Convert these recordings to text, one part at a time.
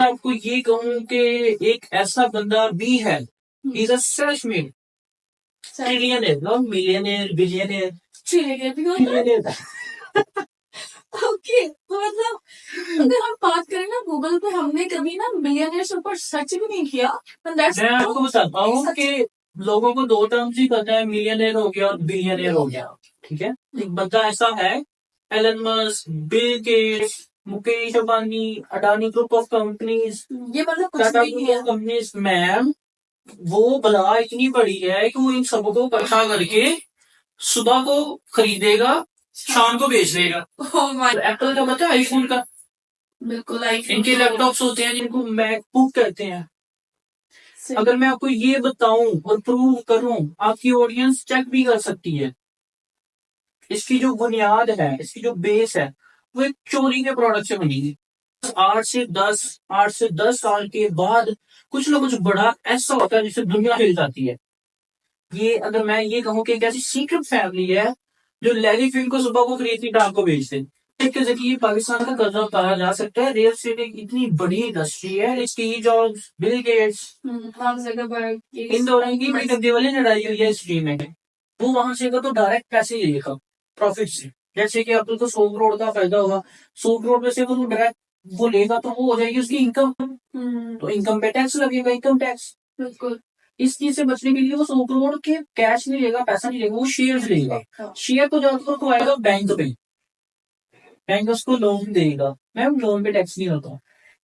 आपको ये कहूँ कि एक ऐसा बंदा भी है, is a self made trillionaire, not millionaire billionaire, trillionaire. Okay, तो मतलब अगर हम बात करें ना गूगल पे, हमने कभी ना बिलियनियर्स ऊपर सर्च भी नहीं किया। मैं आपको बताता हूँ कि लोगों को दो टर्म्स ही पता है, मिलियनर हो गया और बिलियनर हो गया। ठीक है, एक बंदा ऐसा है, Elon Musk, Bill Gates, Mukesh Ambani, Adani group of companies, ये मतलब कुछ टाटा भी नहीं ग्रुप है। ऑफ कंपनीज, मैम वो बला इतनी बड़ी है कि वो इन सबको इकट्ठा करके सुबह को खरीदेगा, शाम को बेच देगा। एप्पल का पता है, आईफोन का। बिल्कुल, इनके लैपटॉप्स होते हैं जिनको मैकबुक कहते हैं। अगर मैं आपको ये बताऊं और प्रूव करूं, आपकी ऑडियंस चेक भी कर सकती है। इसकी जो बुनियाद है, इसकी जो बेस है, वो एक चोरी के प्रोडक्ट से बनी थी। 8 से 10 साल के बाद कुछ ना कुछ बड़ा ऐसा होता है जिससे दुनिया हिल जाती है। ये अगर मैं ये कहूँ कि एक ऐसी सीक्रेट फैमिली है जो लैरी फिल्म को सुबह को खरीदती डाल को बेच दे। एक जरिए पाकिस्तान का कर्जा उतारा जा सकता है। रियल एस्टेट एक इतनी बड़ी इंडस्ट्री है। स्टीव जॉब्स, बिल गेट्स, इन दोनों की बड़ी गंदे वाली लड़ाई हुई है इस टीम में। वो वहां से तो डायरेक्ट पैसे लेगा प्रॉफिट से। जैसे कि अब तो 100 करोड़ का फायदा होगा, 100 करोड़ में से वो डायरेक्ट वो लेगा तो वो हो जाएगी उसकी इनकम। तो इनकम पे टैक्स लगेगा, इनकम टैक्स। बिल्कुल, इस चीज से बचने के लिए वो 100 करोड़ के कैश नहीं लेगा, पैसा नहीं लेगा, वो शेयर लेगा। शेयर को जाकर को आएगा बैंक पे, बैंक उसको लोन देगा। मैम लोन पे टैक्स नहीं होता।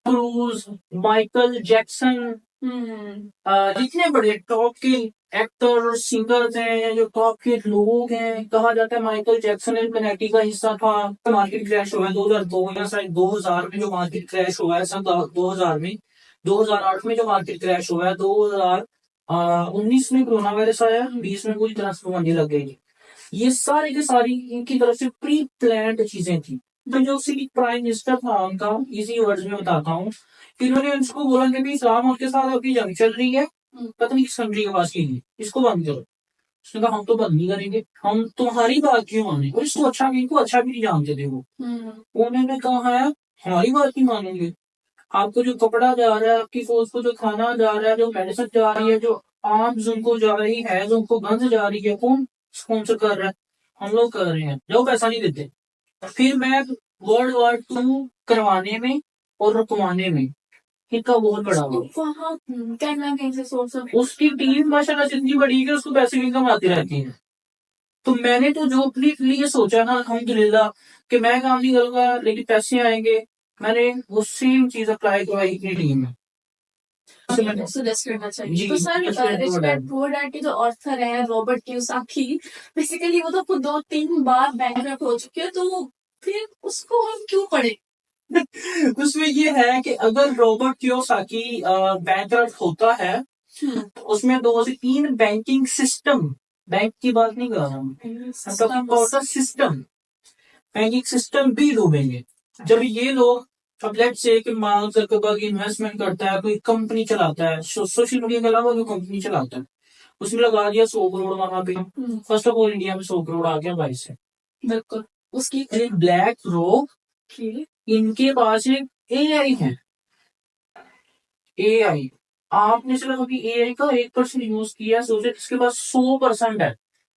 क्रूज, माइकल जैक्सन, जितने बड़े टॉप के एक्टर और सिंगर्स हैं, जो टॉप के लोग हैं, कहा जाता है माइकल जैक्सन इल्यूमिनाटी का हिस्सा था। मार्केट क्रैश हुआ है 2002 या शायद 2000 में, जो मार्केट क्रैश हुआ है सन 2000 में, 2008 में जो मार्केट क्रैश हुआ है, 2019 में कोरोना वायरस आया, 20 में पूरी तरह से मंदी लग गई। ये सारी की सारी इनकी तरफ से प्री प्लान्ड चीजें थी। तो जो प्राइम मिनिस्टर था उनका, इसी वर्ड्स में बताता हूँ, इन्होंने उसको बोला कि भाई इस्लाम के साथ आपकी जंग चल रही है, पता नहीं किस कंट्री के पास की थी, इसको बंद करो। उसने कहा हम तो बंद नहीं करेंगे, हम तुम्हारी बात क्यों माने। और इसको अच्छा भी, इनको अच्छा भी नहीं जानते थे वो। उन्होंने कहा है हमारी बात नहीं मानेंगे। आपको जो कपड़ा जा रहा है, आपकी फौज को जो खाना जा रहा है, जो मेडिसिन जा रही है, जो आर्म्स उनको जा रही है, जो उनको गन्स जा रही है, कौन स्पॉन्सर कर रहा है? हम लोग कर रहे हैं, जो पैसा नहीं देते। फिर मैं वर्ल्ड war II करवाने में और रुकवाने में इनका बहुत बड़ा उसकी टीम माशाल्लाह जितनी बड़ी है उसको पैसे की इनकम आती रहती है। तो मैंने तो जो अपने लिए सोचा ना, अल्हम्दुलिल्लाह, कि मैं काम नहीं करूंगा लेकिन पैसे आएंगे, मैंने वो सेम चीज अप्लाई करवाई अपनी टीम में। सजेस्ट करना चाहिए। तो sir, rich dad poor dad के जो ऑथर है रॉबर्ट कियोसाकी, बेसिकली वो तो खुद 2-3 बार बैंकरप्ट हो चुके हैं, तो फिर उसको हम क्यों पढ़े? उसमें ये है कि अगर रॉबर्ट कियोसाकी बैंकरप्ट होता है, तो उसमें 2 से 3 बैंकिंग सिस्टम, बैंक की बात नहीं कर रहा हूँ, सिस्टम, बैंकिंग सिस्टम भी डूबेंगे। जब ये लोग, अब लेट से कि मार्क जकरबर्ग इन्वेस्टमेंट करता है, कोई कंपनी चलाता है, सोशल मीडिया के अलावा कोई कंपनी चलाता है, उसमें लगा दिया 100 करोड़ वहां पे। फर्स्ट ऑफ ऑल इंडिया में 100 करोड़ आ गया 22 से। बिल्कुल, उसकी ब्लैक रॉक, इनके पास एक एआई है। एआई, आपने सिर्फ अभी एआई का 1% यूज किया, सोचे इसके पास 100% है।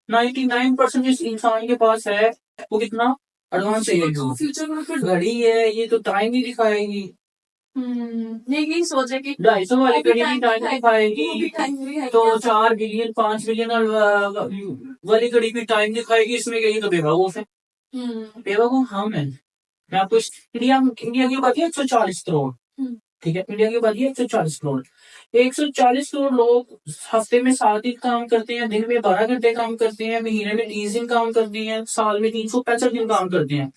99% जिस इंसान के पास है वो कितना एडवांस एआई हो। फ्यूचर में फिर घड़ी है, ये तो टाइम ही दिखाएगी। यही सोचा कि 250 वाली घड़ी भी टाइम दिखाएगी, तो 4 बिलियन 5 बिलियन वाली घड़ी भी टाइम दिखाएगी। इसमें यही तो बेवकूफ है। बेवकूफ हम है। मैं आपको इंडिया की बात है 140 करोड़, ठीक है, इंडिया की बात है 140 करोड़। 140 करोड़ लोग हफ्ते में 7 दिन काम करते हैं, दिन में 12 घंटे काम करते हैं, महीने में 30 दिन काम करते हैं, साल में 365 दिन काम करते हैं।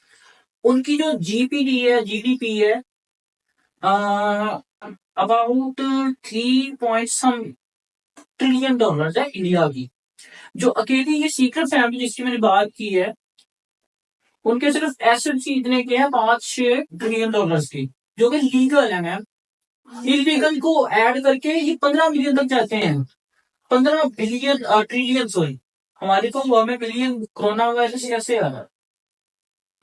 उनकी जो जीपीडी है, जीडीपी है, about 3 point some trillion dollar है इंडिया की। जो अकेली ये सीक्रेट फैमिली जिसकी मैंने बात की है, उनके सिर्फ एसेट्स इतने के हैं 5-6 ट्रिलियन डॉलर की, जो कि लीगल है मैम। इलीगल को ऐड करके ये 15 मिलियन तक जाते हैं। 15 बिलियन ट्रिलियन, सॉरी, हमारे को हुआ में बिलियन। कोरोना वायरस कैसे आया?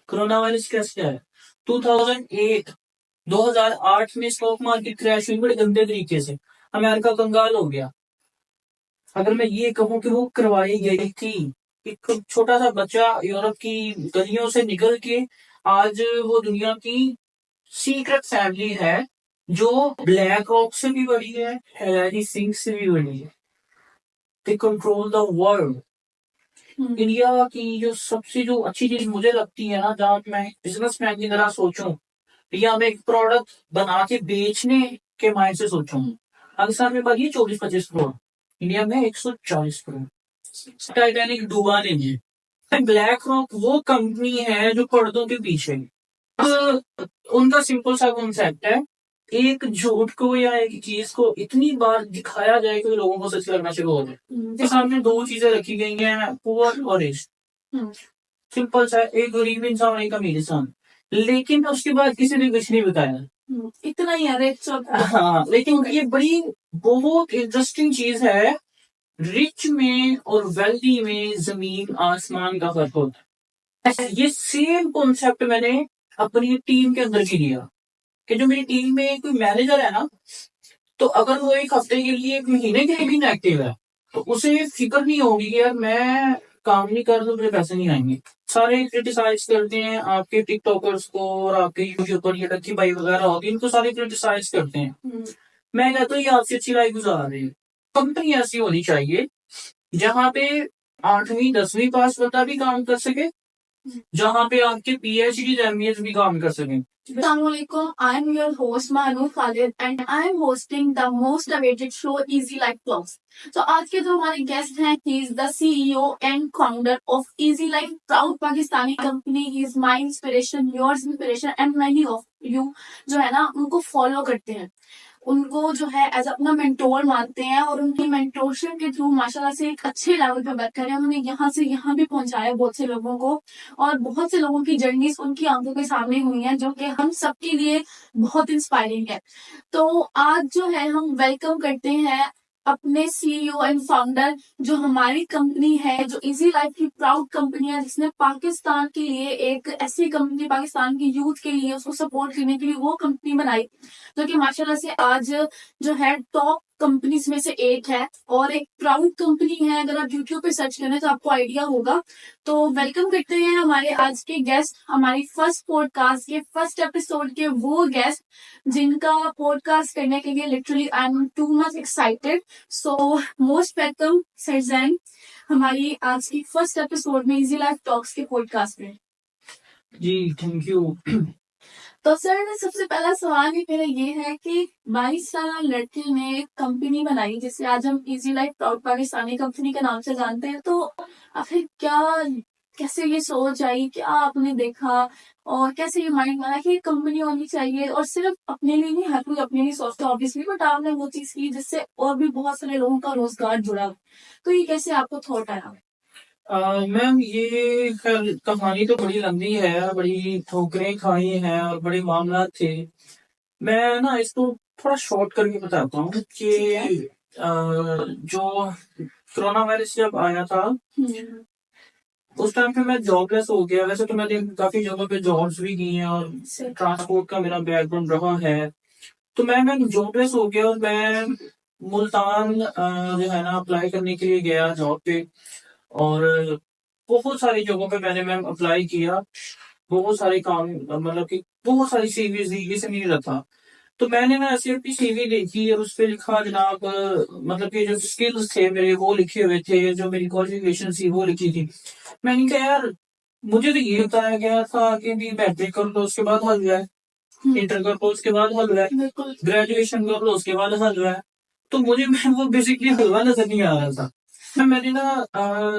कोरोना वायरस कैसे आया? 2008 2008 में स्टॉक मार्केट क्रैश हुई बड़े गंदे तरीके से, अमेरिका कंगाल हो गया। अगर मैं ये कहूँ कि वो करवाई गई थी, एक छोटा सा बच्चा यूरोप की गलियों से निकल के आज वो दुनिया की सीक्रेट फैमिली है, जो ब्लैक रॉक से भी बड़ी है, हैरी सिंह से भी बड़ी है। They control the world. India की जो सबसे जो अच्छी चीज मुझे लगती है ना, जहाँ मैं बिजनेसमैन की तरह सोचूं या मैं एक प्रोडक्ट बना के बेचने के माइंड से सोचूं, पाकिस्तान में बाकी 24-25 करोड़, इंडिया में 140 करोड़। टाइटैनिक डूबा नहीं है। ब्लैक रॉक वो कंपनी है जो पर्दों के पीछे है। तो उनका सिंपल सा कॉन्सेप्ट है, एक झूठ को या एक चीज को इतनी बार दिखाया जाए कि लोगों को सच लगना शुरू हो जाए। के सामने दो चीजें रखी गई हैं, पुअर और रिच। सिंपल सा, एक गरीब इंसान और एक अमीर इंसान, लेकिन उसके बाद किसी ने कुछ नहीं बताया। इतना ही है रिच। हाँ, लेकिन ये बड़ी बहुत इंटरेस्टिंग चीज है, रिच में और वेल्दी में जमीन आसमान का फर्क होता है। ये सेम कॉन्सेप्ट मैंने अपनी टीम के अंदर भी लिया, कि जो मेरी टीम में कोई मैनेजर है ना, तो अगर वो एक हफ्ते के लिए, एक महीने के लिए एक्टिव है, तो उसे फिक्र नहीं होगी कि यार मैं काम नहीं कर तो मुझे पैसे नहीं आएंगे। सारे क्रिटिसाइज करते हैं आपके टिकटॉकर्स को, और आपके यूट्यूबर ये लक्की भाई वगैरह होते हैं, इनको सारे क्रिटिसाइज करते हैं। मैं कहता हूँ ये आपसे अच्छी लाइफ गुजार रही है। कंपनी ऐसी होनी चाहिए जहाँ पे 8वीं 10वीं पास बंदा भी काम कर सके, जहाँ पे आपके पीएचडी एमबीए भी काम कर सके। Assalamualaikum. I'm your host Manu Khalid and I'm hosting the most awaited show Easy Life Vlogs. तो आज के जो हमारे गेस्ट हैं, he is the CEO and founder of Easy Life, proud Pakistani company. He is my inspiration, yours inspiration and many of you जो है ना उनको फॉलो करते हैं, उनको जो है एज अपना मेंटोर मानते हैं, और उनकी मेंटोरशिप के थ्रू माशाल्लाह से एक अच्छे लेवल पे वर्क करें। उन्होंने यहाँ से यहाँ भी पहुंचाया बहुत से लोगों को, और बहुत से लोगों की जर्नीज उनकी आंखों के सामने हुई है, जो कि हम सबके लिए बहुत इंस्पायरिंग है। तो आज जो है हम वेलकम करते हैं अपने सीईओ एंड फाउंडर, जो हमारी कंपनी है, जो इजी लाइफ की प्राउड कंपनी है, जिसने पाकिस्तान के लिए एक ऐसी कंपनी, पाकिस्तान की यूथ के लिए उसको सपोर्ट करने के लिए वो कंपनी बनाई, जो कि माशाल्लाह से आज जो है टॉप कंपनीज में से एक है, और एक प्राउड कंपनी है। अगर आप यूट्यूब पे सर्च करें तो आपको आइडिया होगा। तो वेलकम करते हैं हमारे आज के गेस्ट, हमारी फर्स्ट पॉडकास्ट के फर्स्ट एपिसोड के वो गेस्ट जिनका पॉडकास्ट करने के लिए literally I am too much excited. So most welcome sir Jain हमारी आज की फर्स्ट एपिसोड में, इजी लाइफ टॉक्स के पॉडकास्ट में। जी थैंक यू। तो सर सबसे पहला सवाल ही मेरा ये है कि 22 साल लड़के ने एक कंपनी बनाई जिसे आज हम easy life proud Pakistani company के नाम से जानते हैं, तो आखिर क्या, कैसे ये सोच आई, क्या आपने देखा और कैसे ये माइंड बना कि कंपनी होनी चाहिए, और सिर्फ अपने लिए नहीं, हर कोई अपने लिए सोचता है ऑब्वियसली, बट आपने वो चीज की जिससे और भी बहुत सारे लोगों का रोजगार जुड़ा, तो ये कैसे आपको थॉट आया? मैम ये कहानी तो बड़ी लंबी है, बड़ी ठोकरें खाई हैं और बड़े मामला थे। मैं ना इसको थोड़ा शॉर्ट करके बताता हूँ कि जो कोरोना वायरस जब आया था उस टाइम पे मैं जॉबलेस हो गया। वैसे तो मैंने काफी जगह पे जॉब्स भी की हैं और ट्रांसपोर्ट का मेरा बैकग्राउंड रहा है, तो मैं जॉबलेस हो गया और मैं मुल्तान जो है ना अप्लाई करने के लिए गया जॉब पे, और बहुत सारी जगहों पे मैंने मैम अप्लाई किया, बहुत सारे काम, मतलब कि बहुत सारी सीवीज दी, ये से नहीं रखा। तो मैंने ना ऐसे अपनी सीवी देखी और उस पर लिखा जनाब, मतलब कि जो स्किल्स थे मेरे वो लिखे हुए थे, जो मेरी क्वालिफिकेशन थी वो लिखी थी। मैंने कहा यार मुझे तो ये बताया गया था कि भी मैट्रिक कर लो उसके बाद हल हुआ है, इंटर कर लो उसके बाद हल हुआ है, ग्रेजुएशन कर लो उसके बाद हल हुआ है। तो मुझे वो बेसिकली हलवा नजर नहीं आ रहा था। मैंने ना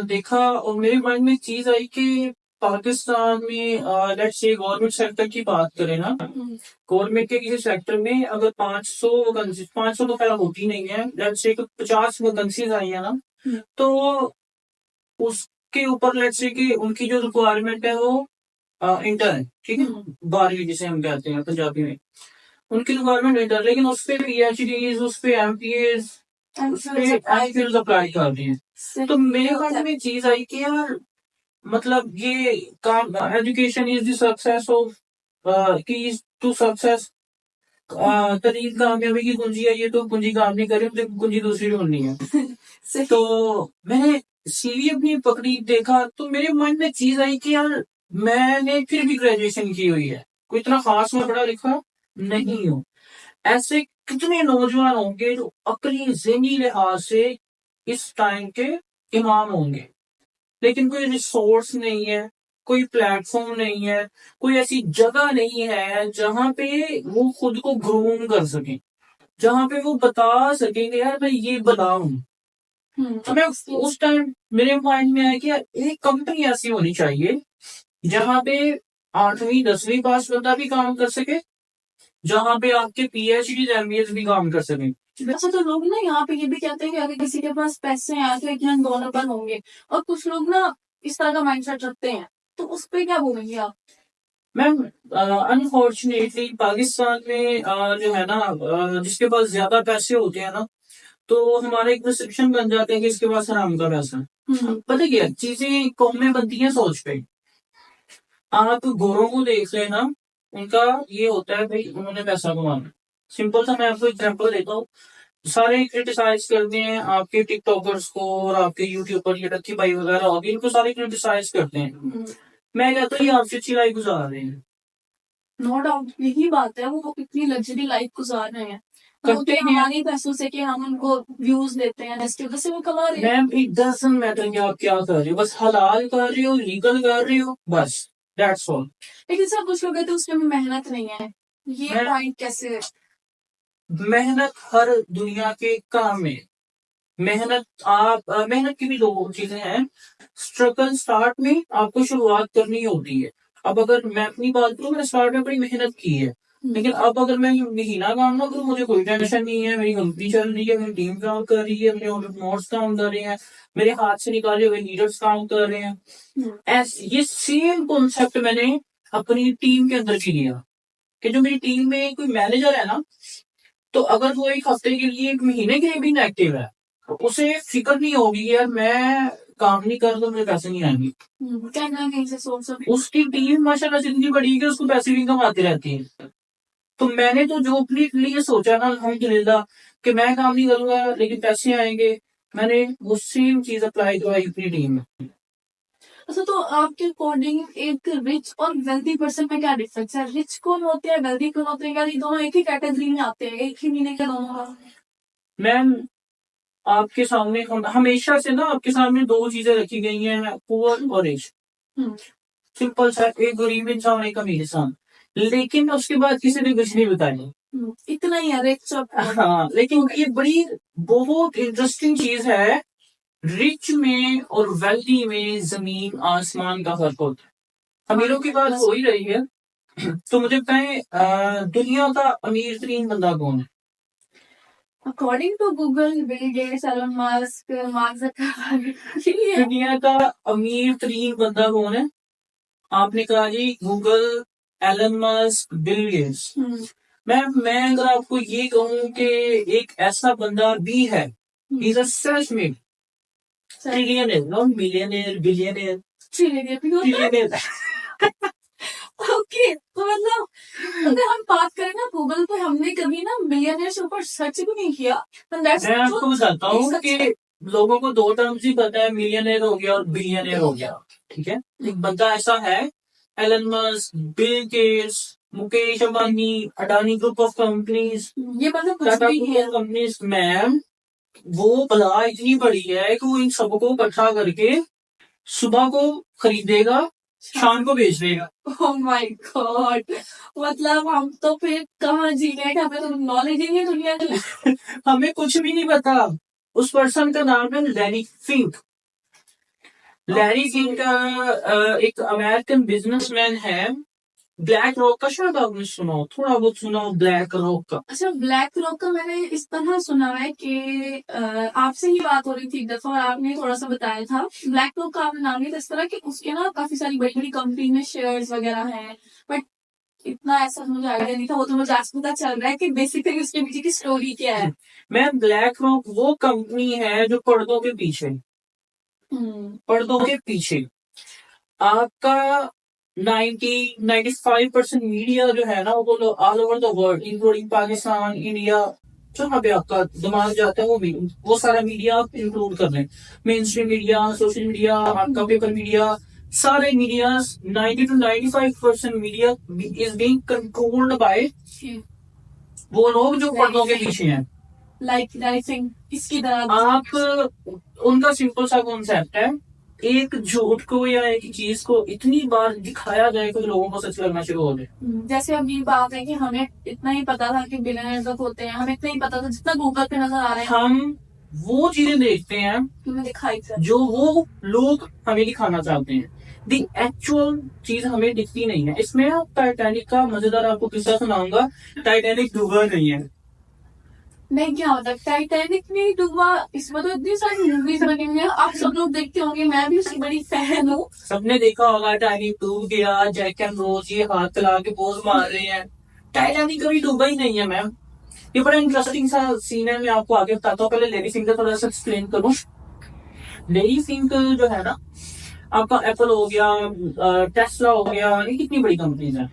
देखा और मेरे माइंड में एक चीज आई कि पाकिस्तान में लेट्स से गवर्नमेंट सेक्टर की बात करें ना, गवर्नमेंट के किसी सेक्टर में अगर 500 वैकेंसी, 500 तो खैर होती नहीं है, लेट्स से 50 वैकेंसीज आई है ना, तो उसके ऊपर लेट्स से कि उनकी जो रिक्वायरमेंट है वो इंटर है, ठीक है, 12वीं जिसे हम कहते हैं पंजाबी में, उनकी रिक्वायरमेंट इंटर, लेकिन उस पे पीएचडीज, उस पे एमपीएज, उस पे एमफिल्स अप्लाई कर रही है। तो मेरे ख्याल में चीज आई कि यार मतलब ये काम, education is the success of, की टू सक्सेस, तरीक कामयाबी की कुंजी है, ये तो कुंजी काम नहीं कर रही, मुझे कुंजी दूसरी ढूंढनी है। सही। तो मैंने सीवी अपनी पकड़ी, देखा तो मेरे माइंड में चीज आई कि यार मैंने फिर भी ग्रेजुएशन की हुई है, कोई इतना खास मैं पढ़ा लिखा नहीं हूँ। ऐसे कितने नौजवान होंगे जो अकली ज़हनी लिहाज से इस टाइम के इमाम होंगे, लेकिन कोई रिसोर्स नहीं है, कोई प्लेटफॉर्म नहीं है, कोई ऐसी जगह नहीं है जहां पे वो खुद को ग्रूम कर सके, जहां पे वो बता सकेंगे यार मैं ये बनाऊं। तो मैं उस टाइम मेरे माइंड में आया कि यार एक कंपनी ऐसी होनी चाहिए जहां पे 8वीं 10वीं पास बंदा भी काम कर सके, जहां पे आपके पीएचडी एमबीए भी काम कर सके। वैसे तो लोग ना यहाँ पे ये भी कहते हैं कि अगर किसी के पास पैसे हैं तो यकीनन दोनों पर होंगे, और कुछ लोग ना इस तरह का माइंडसेट रखते हैं, तो उस पे क्या बोलेंगे आप? मैम अनफॉर्चुनेटली पाकिस्तान में जो है ना, जिसके पास ज्यादा पैसे होते हैं ना, तो हमारा एक परसेप्शन बन जाता है कि इसके पास हराम का पैसा है। पता क्या चीजें कौमें बनती हैं सोच पे। आप गोरों को देख लेना, उनका ये होता है भाई उन्होंने पैसा कमाना। सिंपल सा मैं आपको एग्जांपल देता हूँ। सारे क्रिटिसाइज करते हैं आपके टिकटॉकर्स को और आपके यूट्यूबर, ये टक्की भाई वगैरह होगी, इनको सारे क्रिटिसाइज करते हैं। मैं कहता हूँ ये आपसे अच्छी लाइफ गुजार रहे हैं। नो डाउट यही बात है, वो कितनी लग्जरी लाइफ गुजार रहे हैं, करते हैं हमारे पैसों से कि हम उनको व्यूज देते हैं, जिसकी वजह से वो कमा रहे हैं। मैम इट डजंट मैटर कि आप क्या कर रहे हो, बस हलाल कर रहे हो, लीगल कर रहे हो, बस दैट्स ऑल। लेकिन सब कुछ लोग कहते हैं उसमें मेहनत नहीं है, ये मैं- पॉइंट कैसे? मेहनत हर दुनिया के काम में मेहनत, मेहनत की भी दो चीजें हैं। स्ट्रगल स्टार्ट में आपको शुरुआत करनी होती है। अब अगर मैं अपनी बात करूँ, मैंने स्टार्ट में बड़ी मेहनत की है, लेकिन अब अगर मैं महीना काम ना करूँ मुझे कोई टेंशन नहीं है। मेरी कंपनी चल रही है, मेरी टीम काम कर रही है, मेरे नोट्स काम कर रहे हैं, मेरे हाथ से निकाले हुए लीडर्स काम कर रहे हैं। ये सेम कॉन्सेप्ट मैंने अपनी टीम के अंदर भी लिया कि जो मेरी टीम में कोई मैनेजर है ना, तो अगर वो एक हफ्ते के लिए, एक महीने के लिए भी इनएक्टिव है, तो उसे फिक्र नहीं होगी कि यार मैं काम नहीं कर तो मुझे पैसे नहीं आएंगे। कहना कहीं से सोच सकते। उसकी टीम माशाल्लाह से इतनी बड़ी है कि उसको पैसे भी कमाती रहती है। तो मैंने तो जो अपने लिए सोचा ना अल्हम्दुलिल्लाह कि मैं काम नहीं करूंगा लेकिन पैसे आएंगे, मैंने वो सेम चीज अप्लाई करवाई अपनी टीम में। अच्छा, तो आपके अकॉर्डिंग एक रिच और वेल्दी पर्सन में क्या डिफरेंस है? रिच कौन होते हैं, वेल्दी कौन होते हैं? क्या ये दोनों एक ही कैटेगरी में आते हैं, एक ही मीनिंग का दोनों का? मैम आपके सामने हमेशा से ना आपके सामने दो चीजें रखी गई हैं, पुअर और रिच। सिंपल सा, एक गरीब इंसान एक अमीर इंसान, लेकिन उसके बाद किसी ने कुछ नहीं बताया। इतना ही है रिच और हाँ, लेकिन ये बड़ी बहुत इंटरेस्टिंग चीज है। रिच में और वेल्दी में जमीन आसमान का फर्क होता है। अमीरों की बात हो ही रही है, तो मुझे बताएं दुनिया का अमीर तरीन बंदा कौन है? According to Google, Bill Gates, Elon Musk, Mark Zuckerberg. दुनिया का अमीर तरीन बंदा कौन है? आपने कहा जी Google, Elon Musk, Bill Gates. मैं अगर आपको ये कहूं कि एक ऐसा बंदा भी है, is a self made trillionaire, not millionaire billionaire, trillionaire. Okay, तो मतलब अगर हम बात करें ना गूगल पे, हमने कभी ना मिलियनर से ऊपर सर्च भी नहीं किया। मैं आपको बताता हूँ कि लोगों को दो टर्म्स ही पता है, मिलियनर हो गया और बिलियनर हो गया। ठीक है, एक बंदा ऐसा है, Elon Musk, Bill Gates, Mukesh Ambani, Adani group of companies, ये मतलब कुछ टाटा भी ग्रुप नहीं है। Of companies. मैम वो बला इतनी बड़ी है कि वो इन सबको इकट्ठा करके सुबह को खरीदेगा, शाम को बेच देगा। ओह माय गॉड, मतलब हम तो फिर कहाँ जी रहे हैं, हमें तो नॉलेज ही नहीं है दुनिया की। हमें कुछ भी नहीं पता। उस पर्सन का नाम है लैरी फिंक। लैरी फिंक एक अमेरिकन बिजनेसमैन है। ब्लैक रॉक का शायद आपने सुना हो, थोड़ा बहुत सुना हो ब्लैक रॉक का। अच्छा, ब्लैक रॉक का मैंने इस तरह सुना है कि आपसे ही बात हो रही थी एक दफा और आपने थोड़ा सा बताया था। ब्लैक रॉक का आपने नाम लिया था इस तरह कि उसके ना काफी सारी बड़ी बड़ी कंपनी में शेयर्स वगैरह हैं, बट इतना ऐसा मुझे आइडिया नहीं था। वो तो मुझे आज पता चल रहा है कि बेसिकली उसके पीछे की स्टोरी क्या है। मैम ब्लैक रॉक वो कंपनी है जो पर्दों के पीछे, पर्दों के पीछे आपका 95% मीडिया जो है ना वो all over the world including Pakistan, India, जहाँ पे आपका दिमाग जाता है वो सारा मीडिया आप इंक्लूड कर लें। Main stream media, social media, आपका पेपर मीडिया, सारे media 90 to 95% media is being controlled by वो लोग जो पर्दों के पीछे हैं। लाइक इसकी तरह आप उनका सिंपल सा कॉन्सेप्ट है, एक झूठ को या एक चीज को इतनी बार दिखाया जाए कि लोगों को सच लगना शुरू हो जाए। जैसे अभी बात है कि हमें इतना ही पता था कि बिलियनर्स होते हैं, हमें इतना ही पता था जितना गूगल पे नजर आ रहा है, हम वो चीजें देखते हैं हमें दिखाई जो वो लोग हमें दिखाना चाहते हैं। दी एक्चुअल चीज हमें दिखती नहीं है। इसमें टाइटैनिक का मजेदार आपको किस्सा सुनाऊंगा। टाइटैनिक डूबा नहीं है। नहीं, क्या होता है टाइटैनिक में डूबा, इसमें तो इतनी सारी मूवीज बनी हुई है, आप सब लोग देखते होंगे, मैं भी उसकी बड़ी फैन हूँ। सबने देखा होगा टाइटैनिक डूब गया, जैक एंड रोज ये हाथ चला के पोज मार रहे हैं। टाइटैनिक कभी डूबा ही नहीं है मैम। ये बड़ा इंटरेस्टिंग सा सीन है, मैं आपको आगे बताता हूँ। पहले लेडी फिंक का थोड़ा सा एक्सप्लेन करूँ। लेडी फिंक जो है ना, आपका एप्पल हो गया, टेस्ला हो गया, ये कितनी बड़ी कंपनीज है,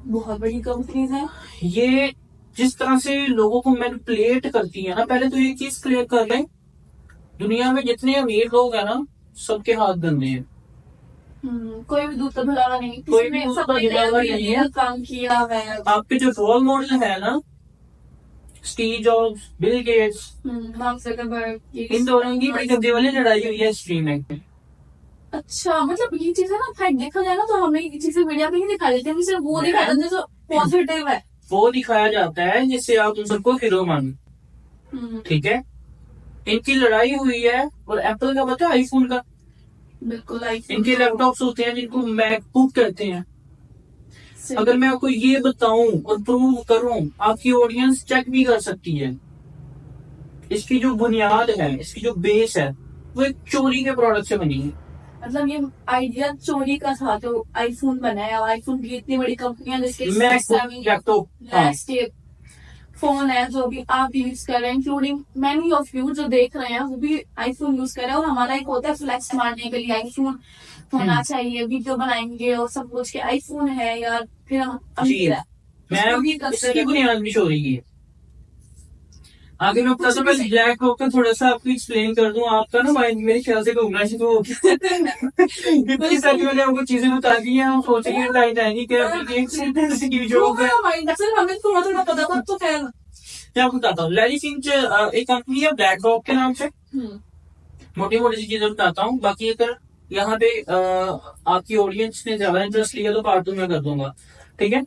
बहुत बड़ी कंपनीज है। ये जिस तरह से लोगों को मैनिपुलेट करती है ना, पहले तो ये चीज क्लियर कर लें, दुनिया में जितने अमीर लोग हैं ना, सबके हाथ गंदे हैं। कोई भी दूसरा भला नहीं, कोई भी दूसरा भला नहीं है। काम किया है। आपके जो रोल मॉडल है ना, Steve Jobs, Bill Gates, Mark Zuckerberg, इन दोनों की बड़ी गंदे वाली लड़ाई हुई है स्ट्रीम में। अच्छा, मतलब ये चीजें ना फैक्ट देखा जाए ना तो हमें ये चीजें मीडिया पे ही दिखा देते हैं, सिर्फ वो दिखा देते हैं जो पॉजिटिव है, वो दिखाया जाता है जिससे आप उन सबको हीरो मानो। ठीक है, इनकी लड़ाई हुई है। और एप्पल का पता है, आईफोन का। बिल्कुल इनके लैपटॉप्स होते हैं जिनको मैकबुक कहते हैं। अगर मैं आपको ये बताऊं और प्रूव करूं, आपकी ऑडियंस चेक भी कर सकती है। इसकी जो बुनियाद है, इसकी जो बेस है, वो एक चोरी के प्रोडक्ट से बनी है। मतलब ये आइडिया चोरी का था जो आईफोन बनाया। आईफोन की इतनी बड़ी कंपनियां जिसके लैपटॉप फोन है जो भी आप यूज कर रहे हैं, इंक्लूडिंग मैनी ऑफ यू जो देख रहे हैं वो भी आईफोन यूज कर रहे हैं। और हमारा एक होता है फ्लैक्स मारने के लिए आईफोन होना चाहिए, वीडियो बनाएंगे और सब कुछ के आईफोन है यार, फिर हम अमीर है। मैं इसकी बुनियाद भी चोरी की है। आगे मैं बताता हूँ, पहले ब्लैक रॉक का थोड़ा सा आपको एक्सप्लेन कर दूं। आपका ना माइंड मेरे ख्याल से घूमना शुरू हो गया। इतनी सारी मैंने आपको चीजें बता दी हैं, हम सोच रहे हैं टाइटैनिक की जोक है। हमें थोड़ा थोड़ा पता था तो खैर मैं आपको बताता हूँ। लैरी फिंच एक कंपनी है ब्लैक रॉक के नाम से। मोटी मोटी सी चीजें बताता हूँ, बाकी अगर यहाँ पे आपकी ऑडियंस ने ज्यादा इंटरेस्ट लिया तो पार्ट 2 में कर दूंगा। ठीक है,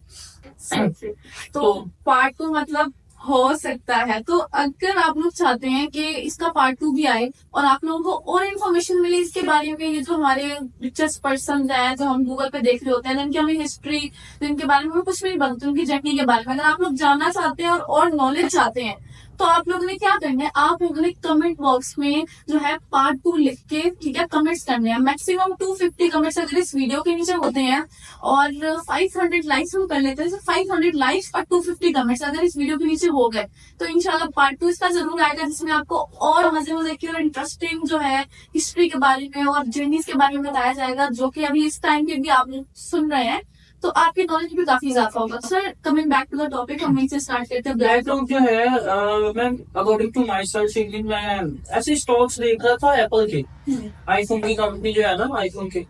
तो पार्ट 2 मतलब हो सकता है। तो अगर आप लोग चाहते हैं कि इसका पार्ट 2 भी आए और आप लोगों को और इन्फॉर्मेशन मिले इसके बारे में, ये जो हमारे रिचेस्ट पर्सन है जो हम गूगल पे देख रहे होते हैं, जिनकी हमें हिस्ट्री, जिनके बारे में कुछ भी नहीं बनती, उनकी जर्नी के बारे में अगर आप लोग जानना चाहते हैं और नॉलेज चाहते हैं, तो आप लोगों ने क्या करना है, आप लोगों ने कमेंट बॉक्स में जो है पार्ट 2 लिख के, ठीक है, कमेंट्स करने हैं। मैक्सिमम 250 कमेंट्स अगर इस वीडियो के नीचे होते हैं और 500 लाइक्स हम कर लेते हैं, 500 लाइक्स और 250 कमेंट्स अगर इस वीडियो के नीचे हो गए तो इंशाल्लाह पार्ट 2 इसका जरूर आएगा, जिसमें आपको और मजे मजे की और इंटरेस्टिंग जो है हिस्ट्री के बारे में और जर्नीज के बारे में बताया जाएगा, जो कि अभी इस टाइम पे भी आप लोग सुन रहे हैं, तो आपकी नॉलेज भी काफी ज्यादा होगा। Sir, coming back to the topic, हम से स्टार्ट करते हैं। ब्लैक रॉक जो है, मैं अकॉर्डिंग टू माई सर्च एक दिन मैं ऐसे स्टॉक्स देख रहा था एप्पल के, आईफोन की कंपनी जो है ना आईफोन के,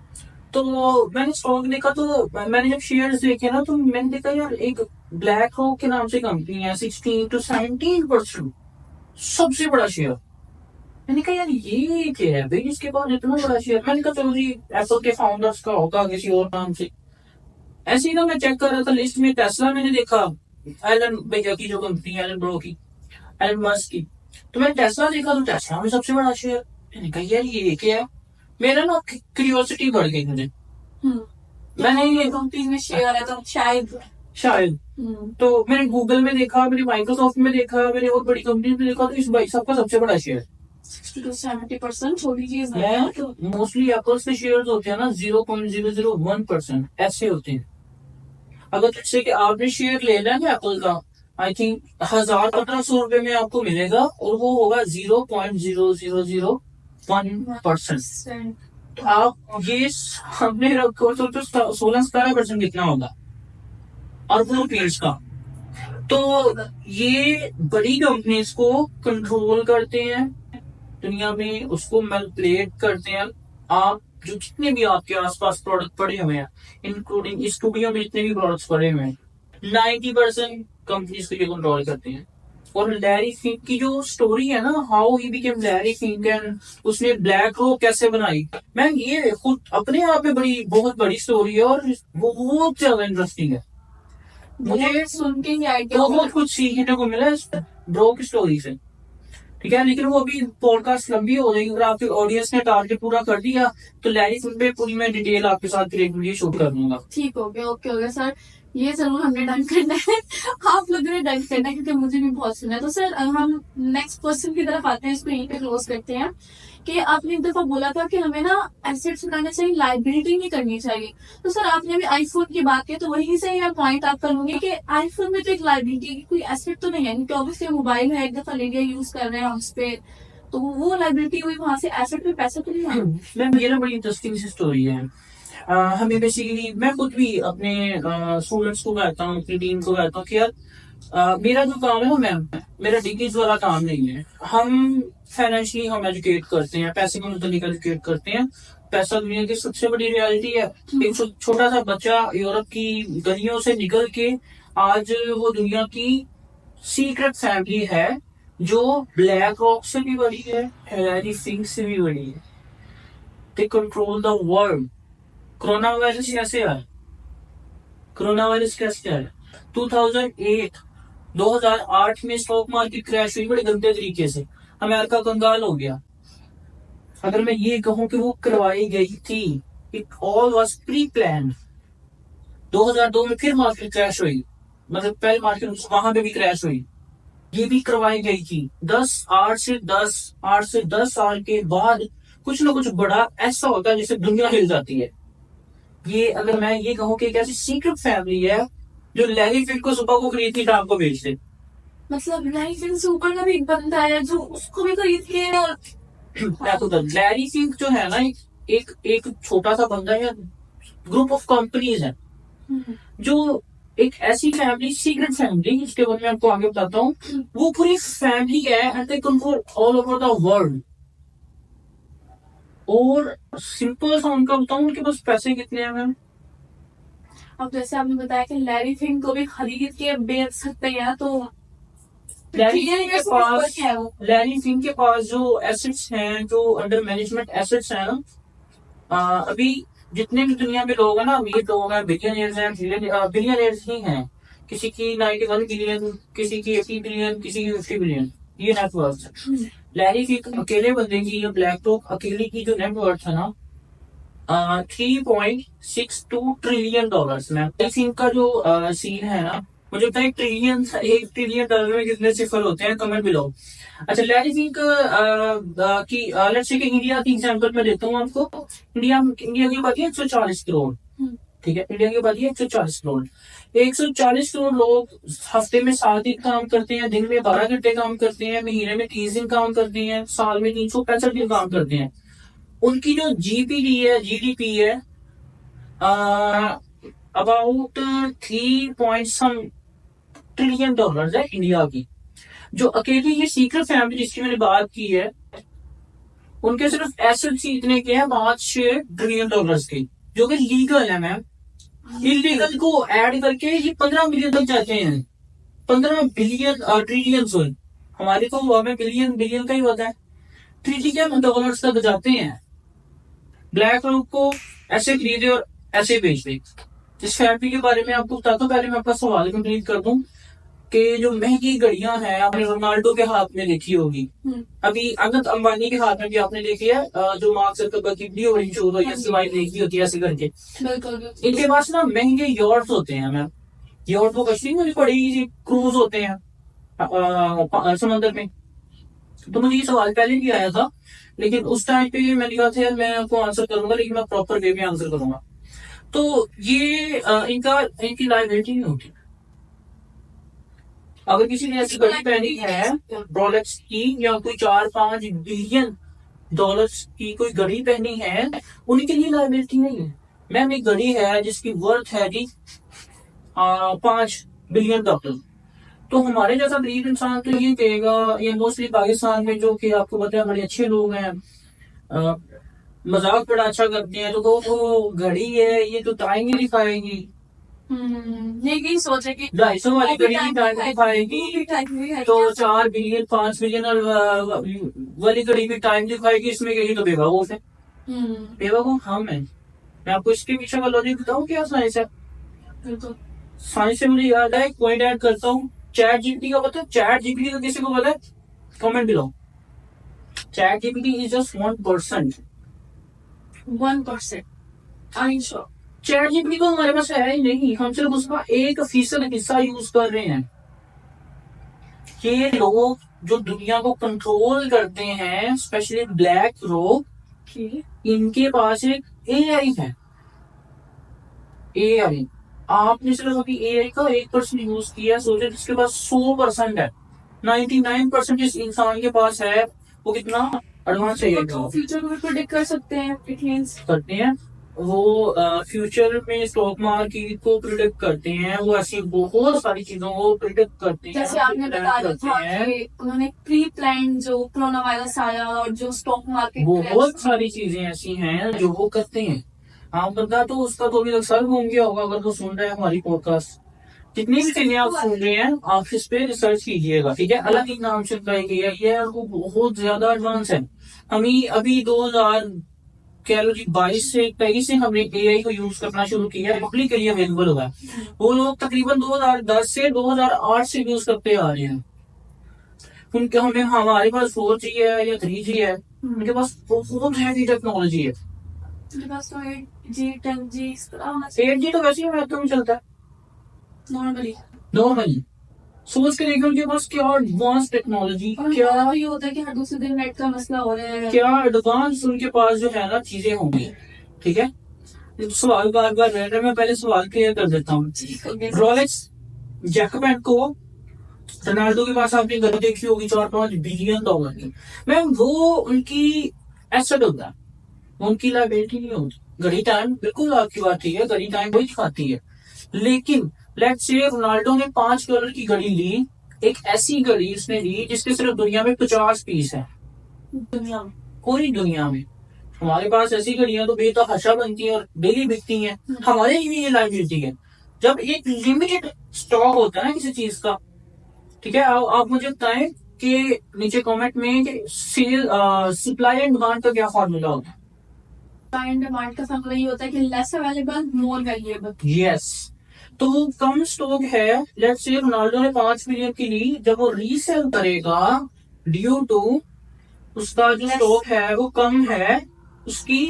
तो मैंने स्टॉक देखा, तो मैंने जब शेयर्स देखे ना तो मैंने देखा यार एक ब्लैक रॉक के नाम से कंपनी है, 16 to 17% सबसे बड़ा शेयर। मैंने कहा यार ये क्या है भाई, इसके बाद इतना बड़ा शेयर। मैंने कहा चलो जी एप्पल के फाउंडर्स का होगा किसी और नाम से। ऐसे ही ना मैं चेक कर रहा था लिस्ट में, टेस्ला मैंने देखा, एलन भैया की जो कंपनी है, एलन ब्रो की, एलन मस्क की, तो मैंने टेस्ला देखा तो टेस्ला में सबसे बड़ा शेयर। मैंने कहा यार ये क्या है, मेरा ना क्यूरियोसिटी बढ़ गई मुझे। मैंने ये कंपनी में शेयर है तो शायद तो मैंने गूगल में देखा, मैंने माइक्रोसॉफ्ट में देखा, मैंने और बड़ी कंपनी में देखा, तो इस भाई सबका सबसे बड़ा शेयर 60 to 70% छोटी चीज है। मोस्टली एप्पल्स के शेयर होते हैं ना 0.001% ऐसे होते हैं। अगर जैसे कि आपने शेयर ले लिया ना एप्पल का, आई थिंक 1,000-1,500 रुपए में आपको मिलेगा और वो होगा 0.0001%। तो आप ये हमने रखो सोचो 16-17% कितना होगा, और वो पीएच का। तो ये बड़ी कंपनीज को कंट्रोल करते हैं दुनिया में, उसको मैनिपुलेट करते हैं। आप जो जितने भी आपके आसपास प्रोडक्ट पड़े हुए हैं, इंक्लूडिंग इस स्टूडियो में जितने भी प्रोडक्ट्स पड़े हुए हैं, 90% कंपनीज को ये कंट्रोल करते हैं। और लैरी फिंक की जो स्टोरी है ना, how he became Larry Fink and उसने ब्लैक रॉक कैसे बनाई, मैम ये खुद अपने आप में बड़ी बहुत बड़ी स्टोरी है, और वो बहुत ज्यादा इंटरेस्टिंग है। मुझे सुन के ही आइडिया बहुत कुछ सीखने को मिला इस ब्रो की स्टोरी से। ठीक है, लेकिन वो अभी पॉडकास्ट लंबी हो जाएगी। अगर आपके ऑडियंस ने टारगेट पूरा कर दिया तो लैरी फिल्म पे पूरी मैं डिटेल आपके साथ फिर एक वीडियो शूट कर दूंगा। ठीक हो गया, ओके हो गया सर। ये जरूर हमने डन करना है आप लोगों ने डन करना है, क्योंकि मुझे भी बहुत सुना है। तो सर हम नेक्स्ट क्वेश्चन की तरफ आते हैं, इसको यहीं पे क्लोज करते हैं। कि आपने एक दफा बोला था कि हमें ना एसेट्स बनाने चाहिए, लाइबिलिटी नहीं करनी चाहिए। तो सर आपने अभी आईफोन की बात की, तो वहीं से मैं पॉइंट आप करूंगी कि आईफोन में तो एक लाइबिलिटी की कोई एसेट तो नहीं है, क्योंकि ऑब्वियसली मोबाइल है, एक दफा ले लिया, यूज कर रहे हैं हम उस पे, तो वो लाइबिलिटी हुई, वहां से एसेट पे पैसा तो नहीं आया। मैम ये ना बड़ी इंटरेस्टिंग सी स्टोरी है। हमें बेसिकली, मैं खुद भी अपने स्टूडेंट्स को कहता हूँ, अपनी टीम को कहता हूँ कि यार मेरा जो काम है वो मैम मेरा डिग्रीज वाला काम नहीं है। हम फाइनेंशियली हम एजुकेट करते हैं, पैसे को मतलब एजुकेट करते हैं। पैसा दुनिया की सबसे बड़ी रियलिटी है। एक छोटा सा बच्चा यूरोप की गलियों से निकल के आज वो दुनिया की सीक्रेट फैमिली है, जो ब्लैक रॉक से भी बड़ी है, हैरी सिंह से भी बड़ी है। They control the world. Corona virus कैसे आया? कोरोना वायरस कैसे आया? 2008 2008 में स्टॉक मार्केट क्रैश हुई बड़े गंदे तरीके से, अमेरिका कंगाल हो गया। अगर मैं ये कहूं कि वो करवाई गई थी, it all was pre plan. 2002 में फिर मार्केट क्रैश हुई, मतलब पहले मार्केट वहां पे भी क्रैश हुई, ये भी करवाई गई थी। 8 से 10 साल के बाद कुछ ना कुछ बड़ा ऐसा होता है जिससे दुनिया हिल जाती है। ये अगर मैं ये कहूँ कि एक ऐसी सीक्रेट फैमिली है जो लैरी फिंक को सुबह को खरीदती शाम को बेच दे। मतलब लैरी फिंक से ऊपर का भी एक बंदा है जो उसको भी खरीद के, और आपको लैरी फिंक जो है ना, एक छोटा सा बंदा है, ग्रुप ऑफ कंपनीज है जो एक ऐसी फैमिली, सीक्रेट फैमिली, जिसके बारे में आपको आगे बताता हूँ। वो पूरी फैमिली है and they control all over the world. और सिंपल सा उनका बताऊं, उनके पास पैसे कितने हैं मैम? अब जैसे आपने बताया कि लैरी फिंक को भी खरीद के बेच सकते हैं, तो लैरी फिंक के पास जो एसेट्स हैं, जो अंडर मैनेजमेंट एसेट्स हैं ना, अभी जितने भी दुनिया में लोग हैं ना, अमीर लोग हैं, बिलियनियर्स हैं, बिलियनियर्स ही हैं। किसी की 91 बिलियन, किसी की 80 बिलियन, किसी की 50 बिलियन, ये नेटवर्थ है। लैरी फिंक अकेले बंदे की, या ब्लैक रॉक अकेले की जो नेटवर्थ है ना, 3.62 ट्रिलियन डॉलर्स में। लैरी फिंक का जो सीन है ना, मुझे बताए एक ट्रिलियन डॉलर में कितने सिफर होते हैं, कमेंट बिलो। अच्छा, लैरी फिंक की लेट्स से इंडिया की एग्जांपल मैं देता हूँ आपको। इंडिया की बात है 140 करोड़। ठीक है, इंडिया की बात है 140 करोड़। 140 करोड़ लोग हफ्ते में 7 दिन काम करते हैं, दिन में 12 घंटे काम करते हैं, महीने में 30 दिन काम करते हैं, साल में 365 दिन काम करते हैं। उनकी जो जीपीडी है, जीडीपी है, अबाउट 3 ट्रिलियन डॉलर है इंडिया की। जो अकेली ये सीक्रेट फैमिली जिसकी मैंने बात की है, उनके सिर्फ एसेट्स ही इतने के हैं 5-6 ट्रिलियन डॉलर्स के, जो कि लीगल है मैम। इलीगल को ऐड करके ये 15 बिलियन तक जाते हैं। 15 बिलियन ट्रिलियन, सॉरी, हमारे को हमें बिलियन बिलियन का ही होता है, ट्रिलियन डॉलर्स तक जाते हैं। ब्लैक रॉक को ऐसे खरीदे और ऐसे बेच दे। इस फैमिली के बारे में आपको बताता हूँ, पहले मैं आपका सवाल कंप्लीट कर दूं कि जो महंगी घड़ियां हैं, आपने रोनाल्डो के हाथ में देखी होगी, अभी अनंत अंबानी के हाथ में भी आपने देखी है, जो मार्क जकरबर्ग की वीडियो बड़ी शो होती है, स्माइल देखी होती है ऐसे करके। इनके पास ना महंगे यॉर्ट्स होते हैं मैम। यॉर्ट को कश्ती में बड़ी क्रूज होते हैं समंदर में। तो मुझे ये सवाल पहले भी आया था, लेकिन उस टाइम पे मैंने कहा था यार मैं आपको आंसर करूंगा, लेकिन मैं प्रॉपर वे में आंसर करूंगा। तो ये इनकी लाइबिलिटी नहीं होती। अगर किसी ने ऐसी घड़ी पहनी है रोलेक्स की, या कोई 4-5 बिलियन डॉलर्स की कोई घड़ी पहनी है, उनके लिए लाइबिलिटी नहीं है। मैम एक घड़ी है जिसकी वर्थ है जी 5 बिलियन डॉलर, तो हमारे जैसा गरीब इंसान तो ये कहेगा, ये मोस्टली पाकिस्तान में जो कि आपको पता है बड़े अच्छे लोग हैं, अ, मजाक बड़ा अच्छा करते हैं, तो वो घड़ी है ये तो टाइम ही दिखाएगी, यही सोचे कि 250 वाली घड़ी भी टाइम वो दिखाएगी, भी टाइम भी है तो क्या? 4 बिलियन 5 बिलियन वाली घड़ी भी टाइम दिखाएगी, इसमें यही तो बेवकूफ है। बेवकूफ हम है। मैं आपको इसके पीछे का लॉजिक बताऊं क्या साइंस है। बिल्कुल। साइंस से मुझे याद है, पॉइंट ऐड करता हूँ। चैट जीपीटी का पता है? चैट जीपीटी का किसी को पता है? Comment below. Chat GPT is just 1%। 1%। I sure. Chat GPT तो हमारे पास है ही नहीं, हम सिर्फ उसका 1% हिस्सा यूज कर रहे हैं। ये लोग जो दुनिया को कंट्रोल करते हैं, स्पेशली ब्लैक रोक, इनके पास एक एआई है। एआई, आपने सिर्फ अभी एआई का 1% यूज किया, सोचे जिसके पास 100% है, 99% जिस इंसान के पास है, वो कितना एडवांस है। फ्यूचर में प्रेडिक्ट कर सकते हैं, इट मींस करते हैं वो, फ्यूचर में स्टॉक मार्केट को प्रिडिक्ट करते हैं, वो ऐसी बहुत सारी चीजों को प्रिडिक्ट करते हैं। जैसे आपने बताया था कि उन्होंने प्री प्लान जो कोरोना वायरस आया और जो स्टॉक मार्केट, बहुत सारी चीजें ऐसी हैं जो वो करते हैं। आप बंदा तो उसका तो अभी तक सर घूम गया होगा अगर वो सुन रहे हैं हमारी पॉडकास्ट। जितनी भी चीजें आप सुन रहे हैं, आप इस पे रिसर्च कीजिएगा, ठीक है। अलग ही नाम से ये वो बहुत ज्यादा एडवांस है। हमें अभी 2000 कह लो जी 22 से 23 से हमने एआई को यूज करना शुरू किया, पब्लिक के लिए अवेलेबल हुआ है। वो लोग तकरीबन 2010 से 2008 से यूज करते आ रहे हैं। उनके हमें हमारे पास 4G है या 3G है, उनके पास बहुत हैवी टेक्नोलॉजी है। उनके पास तो 8G 10G 8G तो वैसे ही महत्व में चलता है नॉर्मली। नॉर्मली। सोच के देखो उनके पास क्या एडवांस टेक्नोलॉजी, क्या ये होता है कि हर दूसरे दिन नेट का मसला हो रहा है, क्या एडवांस उनके पास जो है ना चीजें होंगी, ठीक है। सवाल बार बार रह रहा है, मैं पहले सवाल क्लियर कर देता हूँ। रोलेक्स जैकबैंड को, रोनाल्डो के पास आपने घड़ी देखी होगी 4-5 बिलियन डॉलर की। मैम वो उनकी एसेट होता है, उनकी लाइबिलिटी नहीं होती। घड़ी टाइम बिल्कुल आपकी बात ठीक है, घड़ी टाइम वही दिखाती है, लेकिन लेट्स से रोनाल्डो ने $5 की घड़ी ली, एक ऐसी घड़ी उसने ली जिसके सिर्फ दुनिया में 50 पीस है। दुनिया में पूरी दुनिया में हमारे पास ऐसी घड़ियां तो बेतहाशा बनती हैं और डेली बिकती हैं, हमारे लिए ये लाइबिलिटी है। जब एक लिमिटेड स्टॉक होता है ना किसी चीज का, ठीक है। आप मुझे बताएं कि नीचे कमेंट में कि सेल सप्लाई एंड डिमांड का क्या फॉर्मूला होता है। सप्लाई एंड डिमांड का फॉर्मूला ये होता है कि less available more valuable. Yes, तो वो कम स्टॉक है, लेट्स से रोनाल्डो ने 5 बिलियन की ली, जब वो रीसेल करेगा ड्यू टू उसका जो स्टॉक है वो कम है, उसकी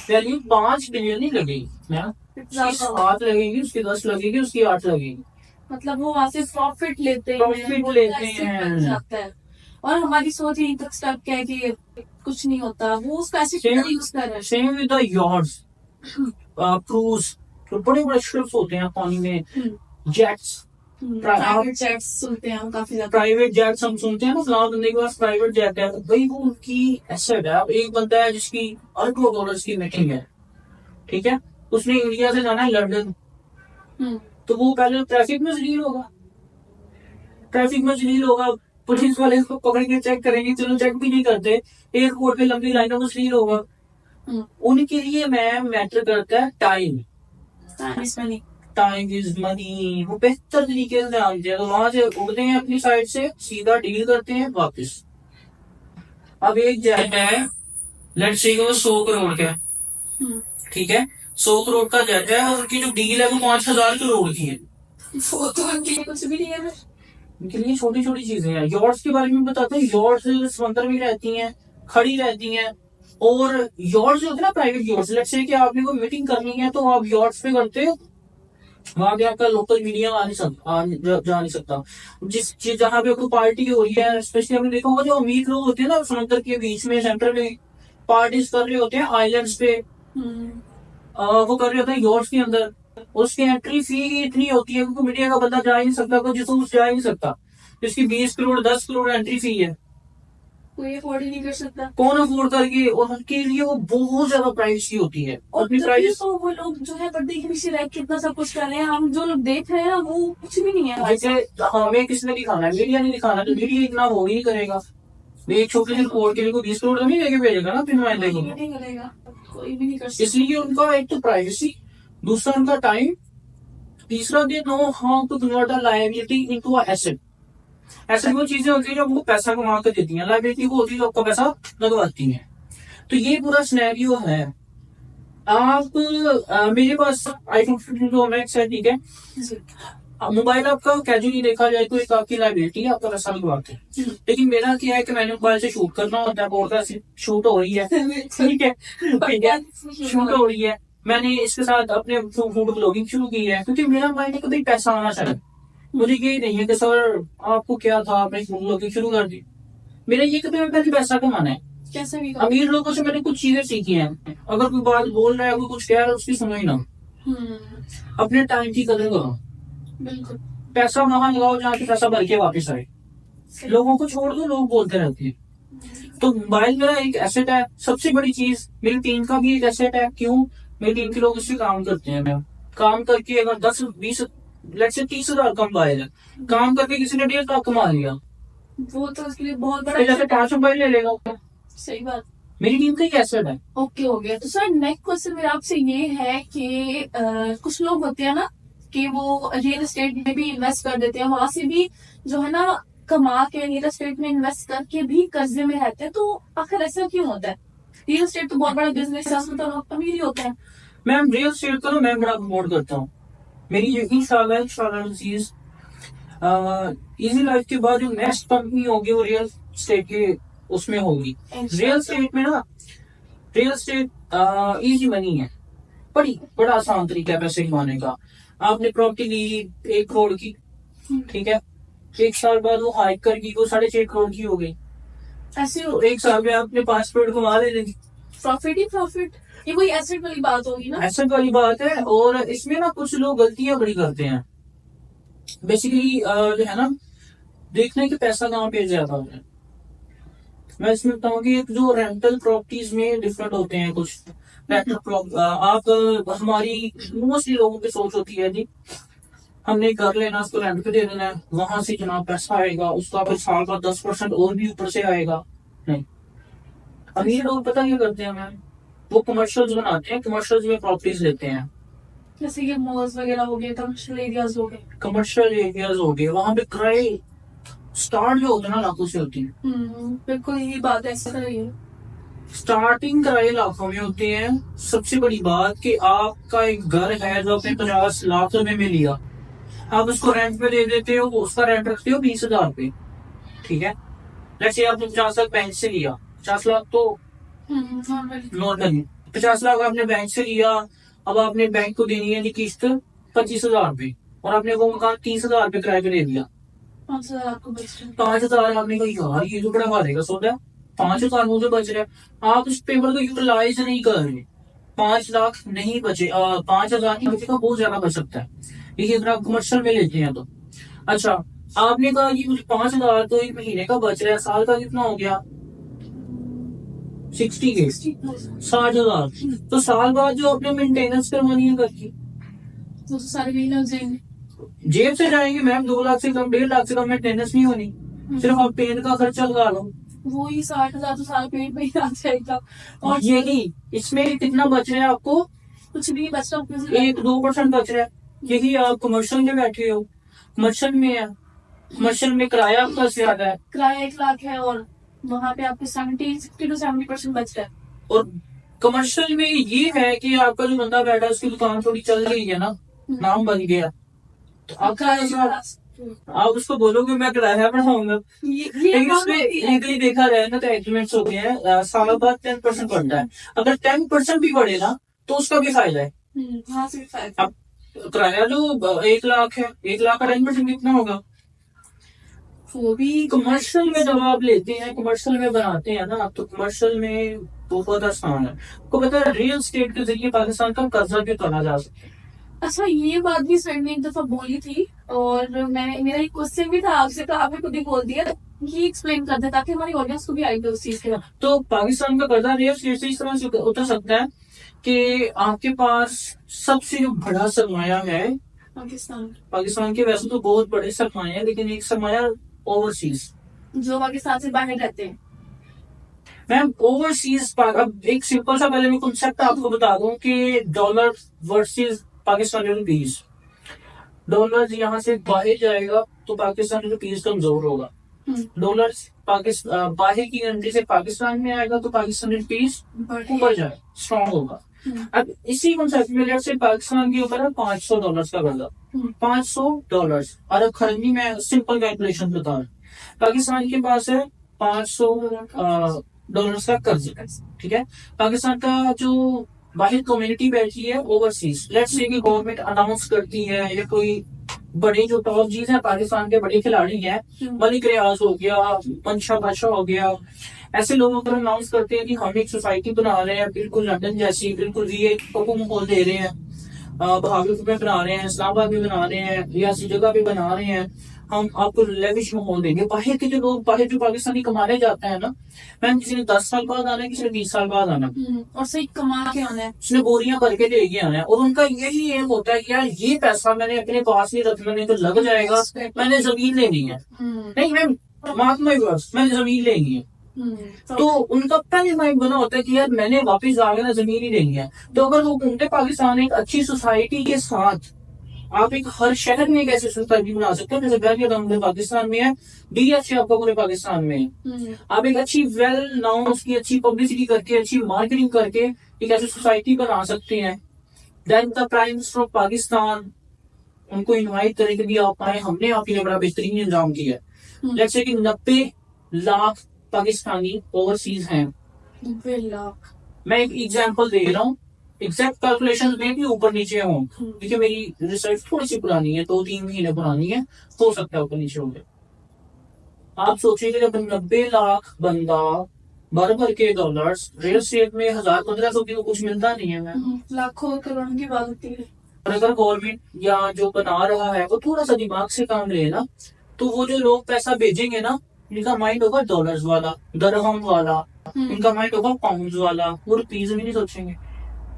वैल्यू 5 बिलियन ही लगेगी ना, उसकी 7 लगेगी, उसकी 10 लगेगी, उसकी 8 लगेगी। मतलब वो वहां से प्रॉफिट लेते हैं, प्रॉफिट वो लेते ऐसे हैं। बन जाता है। और हमारी सोच यही तक स्टक है कि कुछ नहीं होता, वो उस पैसे Same- को यूज कर रहे हैं। सेम विद द यॉर्ड्स, क्रूज, जो बड़े बड़े शिप्स होते हैं पानी में, जेट्स, प्राइवेट जेट्स सुनते हैं हम काफी ज्यादा। प्राइवेट जेट्स हम सुनते हैं ना, फलाना बंदे के पास प्राइवेट जेट है, भाई वो उनकी एसेट है। अब एक बंदा है जिसकी अरबों डॉलर्स की मीटिंग है, ठीक है, उसने इंडिया से जाना है लंदन, तो वो पहले ट्रैफिक में जलील होगा, ट्रैफिक में जलील होगा, पुलिस वाले उसको पकड़ के चेक करेंगे, चलो चेक भी नहीं करते, एयरपोर्ट पे लंबी लाइनों में जलील होगा। उनके लिए मैम मैटर करता है टाइम। Time is money. वो बेहतर तरीके से ध्यान दिया, तो वहां से उड़ते हैं अपनी साइड से, सीधा डील करते हैं वापस। अब एक जेट है, लेट्स से 100 करोड़ का, ठीक है, 100 करोड़ का जेट है और उनकी जो डील है वो 5,000 करोड़ की है। वो तो उनके लिए कुछ भी नहीं है। उनके लिए छोटी छोटी चीजें हैं। यॉर्ड्स के बारे में बताते हैं, यॉर्ड्स समंदर में रहती हैं, खड़ी रहती हैं, और यॉर्ड्स जो होते हैं ना प्राइवेट यॉर्ड्स, लेट्स से कि आपने कोई मीटिंग करनी है तो आप यॉर्ड्स पे करते हो, वहां पे आपका लोकल मीडिया जा नहीं सकता। जिस चीज जहाँ पे आपको पार्टी हो रही है, स्पेशली आपने देखा होगा जो अमीर लोग होते हैं ना समुद्र के बीच में सेंटर में पार्टीज कर रहे होते हैं आइलैंड्स पे, वो कर रहे होते हैं यॉर्ड्स के अंदर, उसकी एंट्री फी इतनी होती है क्योंकि मीडिया का बंदा जा ही नहीं सकता, कोई जसूस जा ही नहीं सकता, जिसकी 20 करोड़ 10 करोड़ एंट्री फी है। कोई अफोर्ड ही नहीं कर सकता। कौन अफोर्ड करके, और उनके लिए वो बहुत ज्यादा प्राइवेसी होती है। और अपनी तभी प्राइवेसी तो वो लोग जो है पर्दे के पीछे रह के कितना सब कुछ कर रहे हैं, हम जो लोग देख रहे हैं वो कुछ भी नहीं है हमारे साथ। जैसे हमें किसने दिखाना है, मीडिया नहीं दिखाना, तो मीडिया इतना वो ही नहीं करेगा। एक छोटे से कोड के लिए 20 करोड़ तो नहीं लेके भेजेगा ना अपने नुमाइंदे कोई को। भी नहीं करेगा, कोई भी नहीं कर सकता। इसलिए उनका एक तो प्राइवेसी, दूसरा उनका टाइम, तीसरा they know how to convert a liability into a asset. Asset वो चीजें होती है जो आपको पैसा कमा कर देती है, लायबिलिटी वो होती है जो आपका पैसा लगवाती है। तो ये पूरा सिनेरियो है। आप मेरे पास आईफोन 15 प्रो मैक्स है, ठीक है। जी। मोबाइल आपका कैजुअली देखा जाए तो एक आपकी लाइबिलिटी है, आपका पैसा लगवाते हैं। लेकिन मेरा क्या है कि मैंने मोबाइल से शूट करना होता है, पॉडकास्ट शूट हो रही है, ठीक है, ठीक है, शूट हो रही है। मैंने इसके साथ अपने फूड ब्लॉगिंग शुरू की है, क्योंकि मेरा माइंड कभी पैसा आना चाहिए। मुझे ये नहीं है कि सर आपको क्या था, आपने फूड ब्लॉगिंग शुरू कर दी। मेरा ये कभी पहले पैसा कमाना है। कैसे भी अमीर लोगों से मैंने कुछ चीजें सीखी हैं। अगर कोई बात बोल रहा है, कोई कुछ कह रहा है, उसकी सुनो ही ना। अपने टाइम की कदर करो। बिल्कुल। पैसा वहां लगाओ जहाँ से पैसा भर के वापस आए। लोगों को छोड़ दो, लोग बोलते रहते हैं। तो मोबाइल मेरा एक एसेट है। सबसे बड़ी चीज मेरी टीम का भी एक एसेट है। क्यों? मेरी टीम के लोग इससे काम करते हैं। मैं काम करके अगर 10-20 लेट्स से 30,000 का मोबाइल है, काम करके किसी ने 1.5 लाख कमा लिया, वो तो उसके लिए बहुत बड़ा फिर जैसे 5 मोबाइल ले लेगा। सही बात। मेरी टीम का एक एसेट है। ओके, हो गया। तो सर नेक्स्ट क्वेश्चन मेरा आपसे ये है कि कुछ लोग होते हैं ना कि वो रियल एस्टेट में भी इन्वेस्ट कर देते हैं, वहां से भी जो है ना कमा के रियल एस्टेट में इन्वेस्ट करके भी कर्जे में रहते हैं। तो आखिर ऐसा क्यों होता है? रियल एस्टेट तो बहुत बड़ा बिजनेस है, उसमें तो लोग अमीर ही होते हैं। मैम रियल एस्टेट को मैं बड़ा प्रमोट करता हूँ। मेरी ये इंशाल्लाह चीज इजी लाइफ के बाद जो नेक्स्ट कंपनी होगी वो रियल एस्टेट के उसमें होगी। रियल एस्टेट में ना, रियल एस्टेट इजी मनी है, बड़ा आसान तरीका है पैसे कमाने का। आपने प्रॉपर्टी ली 1 करोड़ की, ठीक है, 1 साल बाद वो हाइक करके वो 6.5 करोड़ की हो गई। ऐसे तो 1 साल में आपने 5 करोड़ कमा लेंगे। प्रॉफिट ही प्रॉफिट। ये वही एसेट वाली बात होगी ना। ऐसा वाली बात है। और इसमें ना कुछ लोग गलतियां बड़ी करते हैं। बेसिकली जो है ना, देखने के पैसा कहाँ पे ज्यादा है। मैं इसमें बताऊँ कि जो रेंटल प्रॉपर्टीज में डिफरेंट होते हैं कुछ रेंटल आप हमारी मोस्टली लोगों की सोच होती है जी हमने घर लेना, उसको रेंट पे दे देना है, वहां से जनाब पैसा आएगा, उसका फिर साल का 10% और भी ऊपर से आएगा। नहीं, अमीर लोग पता क्या करते हैं मैम, वो कमर्शियल्स बनाते हैं, कमर्शियल्स में प्रॉपर्टीज लेते हैं। जैसे कि मॉल्स वगैरह हो गए, कमर्शियल एरियाज हो गए। कमर्शियल एरियाज हो गए, वहां पे किराए स्टार्ट जो होते हैं ना लाखों से होती है। बिल्कुल यही बात है, ऐसा ही है। स्टार्टिंग किराए लाखों में होते हैं। सबसे बड़ी बात कि आपका एक घर है जो आपने 50 लाख रुपए में लिया, आप उसको रेंट पे दे देते हो, उसका रेंट रखते हो 20,000 पे, ठीक है। जैसे आपने 50 लाख बैंक से लिया, 50 लाख तो नॉर्मली 50 लाख आपने बैंक से लिया, अब आपने बैंक को देनी है जी किस्त 25,000 पे, और आपने वो मकान 30,000 पे किराए पे दे दिया। 5,000 आपको बच रहा है। 5,000 आपने कहा यार ये तो बड़ा भारे का सौदा है, 5,000 मुझे बच रहा है। आप उस पेपर को यूटिलाइज नहीं कर रहे, 5 लाख नहीं बचे, 5,000 नहीं बचेगा, बहुत ज्यादा बच सकता है। देखिए अगर आप कमर्शियल में लेते हैं तो अच्छा, आपने कहा कि मुझे 5,000 तो 1 महीने का बच रहा है, साल का कितना हो गया 60 के 60,000। तो साल बाद जो आपने मेंटेनेंस करवानी है घर की, वो तो सारे कहीं लग जाएंगे, जेब से जाएंगे मैम। 2 लाख से कम, 1.5 लाख से कम मेंटेनेंस नहीं होनी, सिर्फ आप पेंट का खर्चा लगा लो, वो ही 60,000 तो सारा पेट में ही आ जाएगा। और यही इसमें कितना बच रहा है आपको, कुछ भी बच रहा, 1-2% बच रहा है। यही आप कमर्शियल में बैठे हो, कमर्शियल में है, कमर्शियल में किराया आपका ज्यादा है, किराया 1 लाख है और वहाँ पे आपके 60 to 70% बच रहा है। और कमर्शियल में ये है कि आपका जो बंदा बैठा है उसकी दुकान थोड़ी चल रही है ना, नाम बन गया, तो आप उसको बोलोगे मैं किराया बढ़ाऊंगा। लेकिन इसमें लीगली देखा जाए ना तो एग्रीमेंट्स होते हैं, सालों बाद 10% बढ़ता है। अगर 10% भी बढ़े ना तो उसका भी फायदा है। वहाँ से भी फायदा। अब किराया जो 1 लाख है, 1 लाख का 10% कितना होगा, वो भी कमर्शियल में जब आप लेते हैं, कमर्शियल में बनाते हैं ना, तो कमर्शियल में बहुत आसान है। आपको पता है रियल एस्टेट के जरिए पाकिस्तान का कर्जा भी उतारा जा सकता है। अच्छा, ये बात भी सर ने एक दफा बोली थी, और मैं मेरा एक क्वेश्चन भी था आपसे, तो आपने खुद ही बोल दिया। ये एक्सप्लेन कर दे ताकि हमारी ऑडियंस को भी आइडिया उस चीज के। तो पाकिस्तान का कर्जा रेट इस तरह से उतर सकता है कि आपके पास सबसे जो बड़ा सरमाया है पाकिस्तान के, वैसे तो बहुत बड़े सरमाए हैं, लेकिन एक सरमाया ओवरसीज, जो पाकिस्तान से बाहर रहते हैं। मैम ओवरसीज, अब एक सिंपल सा पहले मैं कॉन्सेप्ट आपको बता दूं कि dollar versus Pakistani rupees. Dollar यहाँ से बाहर जाएगा तो पाकिस्तानी रुपीज कमजोर होगा। डॉलर पाकिस्तान बाहर की कंट्री से पाकिस्तान में आएगा तो पाकिस्तानी रुपीज ऊपर जाए, स्ट्रॉन्ग होगा। अब इसी कॉन्सेप्ट में लेट से पाकिस्तान के ऊपर है $500 का कर्जा, $500 अरब खरंजी में सिंपल कैलकुलेशन बता रहा हूं। पाकिस्तान के पास है $500 का कर्जा, ठीक है। पाकिस्तान का जो बाहर कम्युनिटी बैठी है ओवरसीज, लेट्स से कि गवर्नमेंट अनाउंस करती है, या कोई बड़े जो टॉप जीज है पाकिस्तान के बड़े खिलाड़ी हैं, मलिक रियाज हो गया, मंशा बादशाह हो गया, ऐसे लोगों को अनाउंस करते हैं कि हम एक सोसाइटी बना रहे हैं बिल्कुल लंदन जैसी, बिल्कुल रियल को माहौल दे रहे हैं, भागलपुर में बना रहे हैं, इस्लामाबाद में बना रहे हैं, रियासी जगह पे बना रहे हैं, हम आपको लेविश माहौल देंगे। बाहर के जो लोग, बाहर जो पाकिस्तानी कमाने जाते हैं ना, मैम किसी ने 10 साल बाद आना है, किसी ने 20 साल बाद आना है, और सही कमा के आना है, उसने बोरियां करके लेके आना है, और उनका यही एम होता है कि यार ये पैसा मैंने अपने पास नहीं रखना, नहीं तो लग जाएगा, मैंने जमीन लेनी है। नहीं मैम, मार्क माय वर्ड्स, मैंने जमीन लेनी है। तो उनका पहले माइंड बना होता है कि यार मैंने वापस आगे ना जमीन ही लेनी है। तो अगर वो घूमते पाकिस्तान एक अच्छी सोसाइटी के साथ, आप एक हर शहर में एक ऐसी सोसाइटी बना सकते हैं जैसे बैरियर पाकिस्तान में है, DFC आपका पूरे पाकिस्तान में है। आप एक अच्छी वेल नाउन, उसकी अच्छी पब्लिसिटी करके, अच्छी मार्केटिंग करके एक ऐसी सोसाइटी बना सकते हैं। Then the prime minister of Pakistan उनको इन्वाइट करेंगे कि आप आए, हमने आपके लिए बड़ा बेहतरीन इंतजाम किया है। लेट्स से कि 90 लाख पाकिस्तानी ओवरसीज हैं। 90 लाख, मैं एक एग्जांपल दे रहा हूँ, एग्जैक्ट कैलकुलेशन में भी ऊपर नीचे हो, क्योंकि मेरी रिसर्च थोड़ी सी पुरानी है, 2-3 महीने पुरानी है, हो सकता है ऊपर नीचे हो गया। आप सोचिए जब 90 लाख बंदा भर भर के डॉलर्स, रियल स्टेट में 1000-1500 की तो कुछ मिलता नहीं है, लाखों करोड़ों की बात होती है। और अगर गवर्नमेंट या जो बना रहा है वो थोड़ा सा दिमाग से काम ले ना, तो वो जो लोग पैसा भेजेंगे ना, इनका माइंड होगा डॉलर्स वाला, दरहम वाला, इनका माइंड होगा पाउंड्स वाला, वो रुपीज भी नहीं सोचेंगे।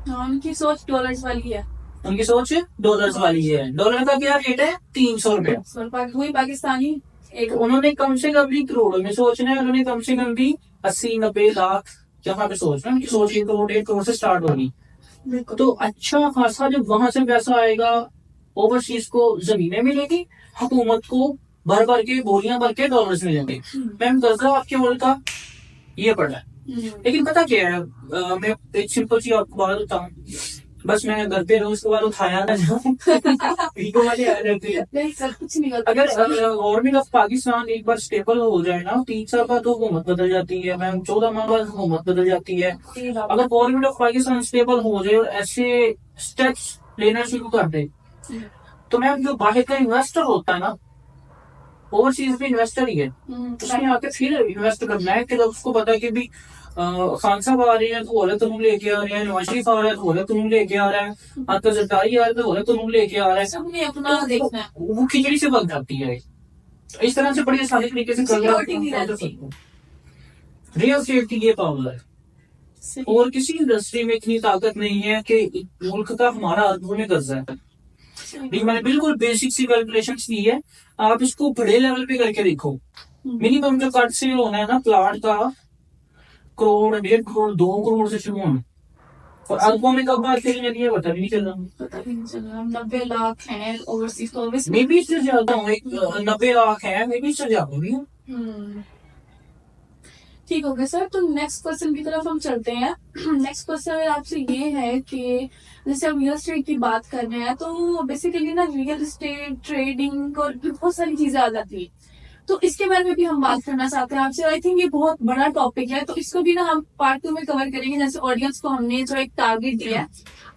उनकी सोच डॉलर्स वाली है, उनकी सोच डॉलर्स वाली है। डॉलर का क्या रेट है? 300 रुपया। वही पाकिस्तानी एक, उन्होंने कम से कम भी करोड़ों में सोचना है, उन्होंने कम से कम भी 80-90 लाख यहाँ पे सोचना है। उनकी सोच 1 करोड़ से स्टार्ट होगी। तो अच्छा खासा जब वहां से पैसा आएगा, ओवरसीज को जमीनें मिलेगी, हुकूमत को भर भर के बोरियां भर के डॉलर्स मिलेंगे। मैम कर्जा आपके मुल्क का ये पड़ा है, लेकिन पता क्या है, मैं एक सिंपल सी आपको बात बताऊं, बस मैं घर पे रोज के बाद उठाया ना जाऊं वाली आ जाती है। नहीं सर, कुछ नहीं करता। अगर गवर्नमेंट ऑफ पाकिस्तान एक बार स्टेबल हो जाए ना, 3 साल बाद तो हुकूमत बदल जाती है मैम, 14 माह बाद हुकूमत बदल जाती है। अगर गवर्नमेंट ऑफ पाकिस्तान स्टेबल हो जाए और ऐसे स्टेप्स लेना शुरू कर दे, तो मैम जो बाहर का इन्वेस्टर होता है ना, ओवरसीज भी इन्वेस्टर ही है, उसने आके फिर इन्वेस्ट करना है। कि उसको पता है कि भी खान साहब आ रहे हैं तो बोले तुम लेके आ रहे हैं, नवाज शरीफ आ रहा है तो बोले तुम लेके आ रहा है, आपका जरदारी आ रहा है तो बोले तुम लेके आ रहा है, सबने अपना देखना है। वो खिचड़ी से बन जाती है। इस तरह से बड़ी आसानी तरीके से रियल स्टेट की ये पावर है, और किसी इंडस्ट्री में इतनी ताकत नहीं है कि मुल्क का हमारा आदमी में कर्जा है। मैंने बिल्कुल बेसिक सी कैलकुलेशन की है, आप इसको बड़े लेवल पे करके देखो। मिनिमम जो कट से होना है ना प्लाट का, 1 करोड़ 1.5 करोड़ 2 करोड़ से शुरू होना, और अरबों में कब बात करेंगे ये पता भी नहीं चल रहा। 90 लाख है ओवरसीज तो मे भी इससे ज्यादा हूँ, 90 लाख है, मे भी इससे ज्यादा भी। ठीक हो गया सर, तो नेक्स्ट क्वेश्चन की तरफ हम चलते हैं। नेक्स्ट क्वेश्चन आपसे ये है कि जैसे हम रियल एस्टेट की बात कर रहे हैं, तो बेसिकली ना रियल एस्टेट ट्रेडिंग और बहुत सारी चीजें आ जाती है, तो इसके बारे में भी हम बात करना चाहते हैं आपसे। आई थिंक ये बहुत बड़ा टॉपिक है, तो इसको भी ना हम पार्ट 2 में कवर करेंगे। जैसे ऑडियंस को हमने जो एक टारगेट दिया है,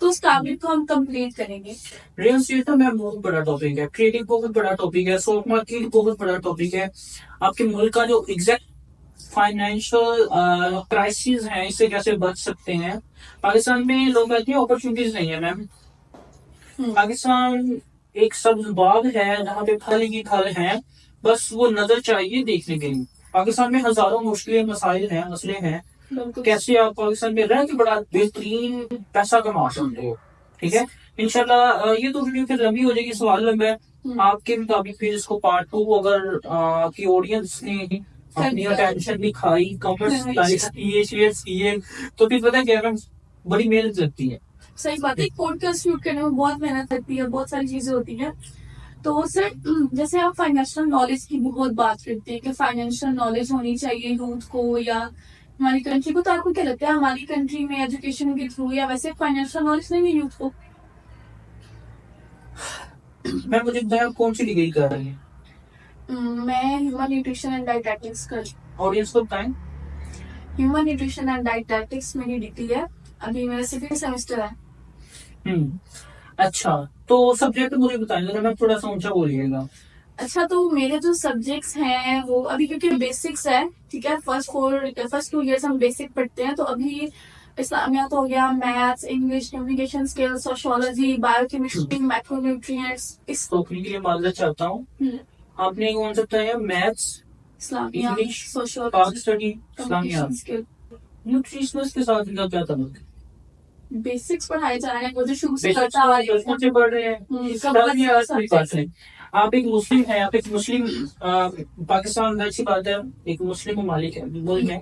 तो उस टारगेट को हम कंप्लीट करेंगे। रियल एस्टेट तो मैम बहुत बड़ा टॉपिक है, ट्रेडिंग बहुत बड़ा टॉपिक है, स्टॉक मार्केट बहुत बड़ा टॉपिक है। आपके मुल्क का जो एग्जैक्ट फाइनेंशियल क्राइसिस है, इससे कैसे बच सकते हैं। पाकिस्तान में लोग कहते हैं अपॉर्चुनिटीज नहीं है मैम। पाकिस्तान एक सब्ज बाग है जहाँ पे फल ही फल है, बस वो नजर चाहिए देखने के लिए। पाकिस्तान में हजारों मुश्किलें, मसाइल हैं, मसले हैं। बिल्कुल। कैसे आप पाकिस्तान में रह के बड़ा बेहतरीन पैसा कमा सकते हो। ठीक है, इंशाल्लाह ये तो वीडियो फिर लंबी हो जाएगी, सवाल लंबा है। आपके मुताबिक फिर इसको पार्ट 2 अगर आपकी ऑडियंस ने अपनी अटेंशन दिखाई, कमेंट्स लाइक किए, शेयर किए, तो फिर पता है क्या है, बड़ी मेहनत लगती है। सही बात है, पॉडकास्ट शूट करने में बहुत मेहनत लगती है, बहुत सारी चीजें होती हैं। तो सर जैसे आप फाइनेंशियल नॉलेज की बहुत बात करते हैं कि फाइनेंशियल नॉलेज होनी चाहिए यूथ को या हमारी कंट्री को, तो आपको क्या लगता है हमारी कंट्री में एजुकेशन के थ्रू या वैसे फाइनेंशियल नॉलेज नहीं है यूथ को? मैं मुझे बताया आप कौन सी डिग्री कर रही हैं? मैं ह्यूमन न्यूट्रिशन एंड डाइटेटिक्स कर। ऑडियंस को बताएं। ह्यूमन न्यूट्रिशन एंड डाइटेटिक्स मेरी डिग्री है, अभी मेरा 2nd सेमेस्टर है। अच्छा, तो सब्जेक्ट मुझे बताएंगे, मैं थोड़ा सा ऊंचा बोलिएगा। अच्छा, तो मेरे जो सब्जेक्ट्स हैं वो अभी क्योंकि बेसिक्स है, ठीक है, फर्स्ट 2 इयर्स हम बेसिक पढ़ते हैं, तो अभी इस्लामियात हो गया, maths, English, communication skills, sociology, biochemistry, macronutrients, इस टोकरी के लिए माजरत चाहता हूँ। आपने कौन सा बताया? मैथ्स, इस्लामियात, इंग्लिश, सोशियोलॉजी, पाक स्टडी, कम्युनिकेशन इस्लामियात। स्किल, न्यूट्रिशनिस्ट के साथ इनका क्या ताल्लुक है? बेसिक्स पढ़ाए जा रहे हैं, वो जो शुरू से बेसिक्स करता आ रहे बचपन से पढ़ रहे हैं। कोई बात नहीं। आप एक मुस्लिम है, आप एक मुस्लिम पाकिस्तान में अच्छी बात है, एक मुस्लिम ममालिक है, मुल्क है।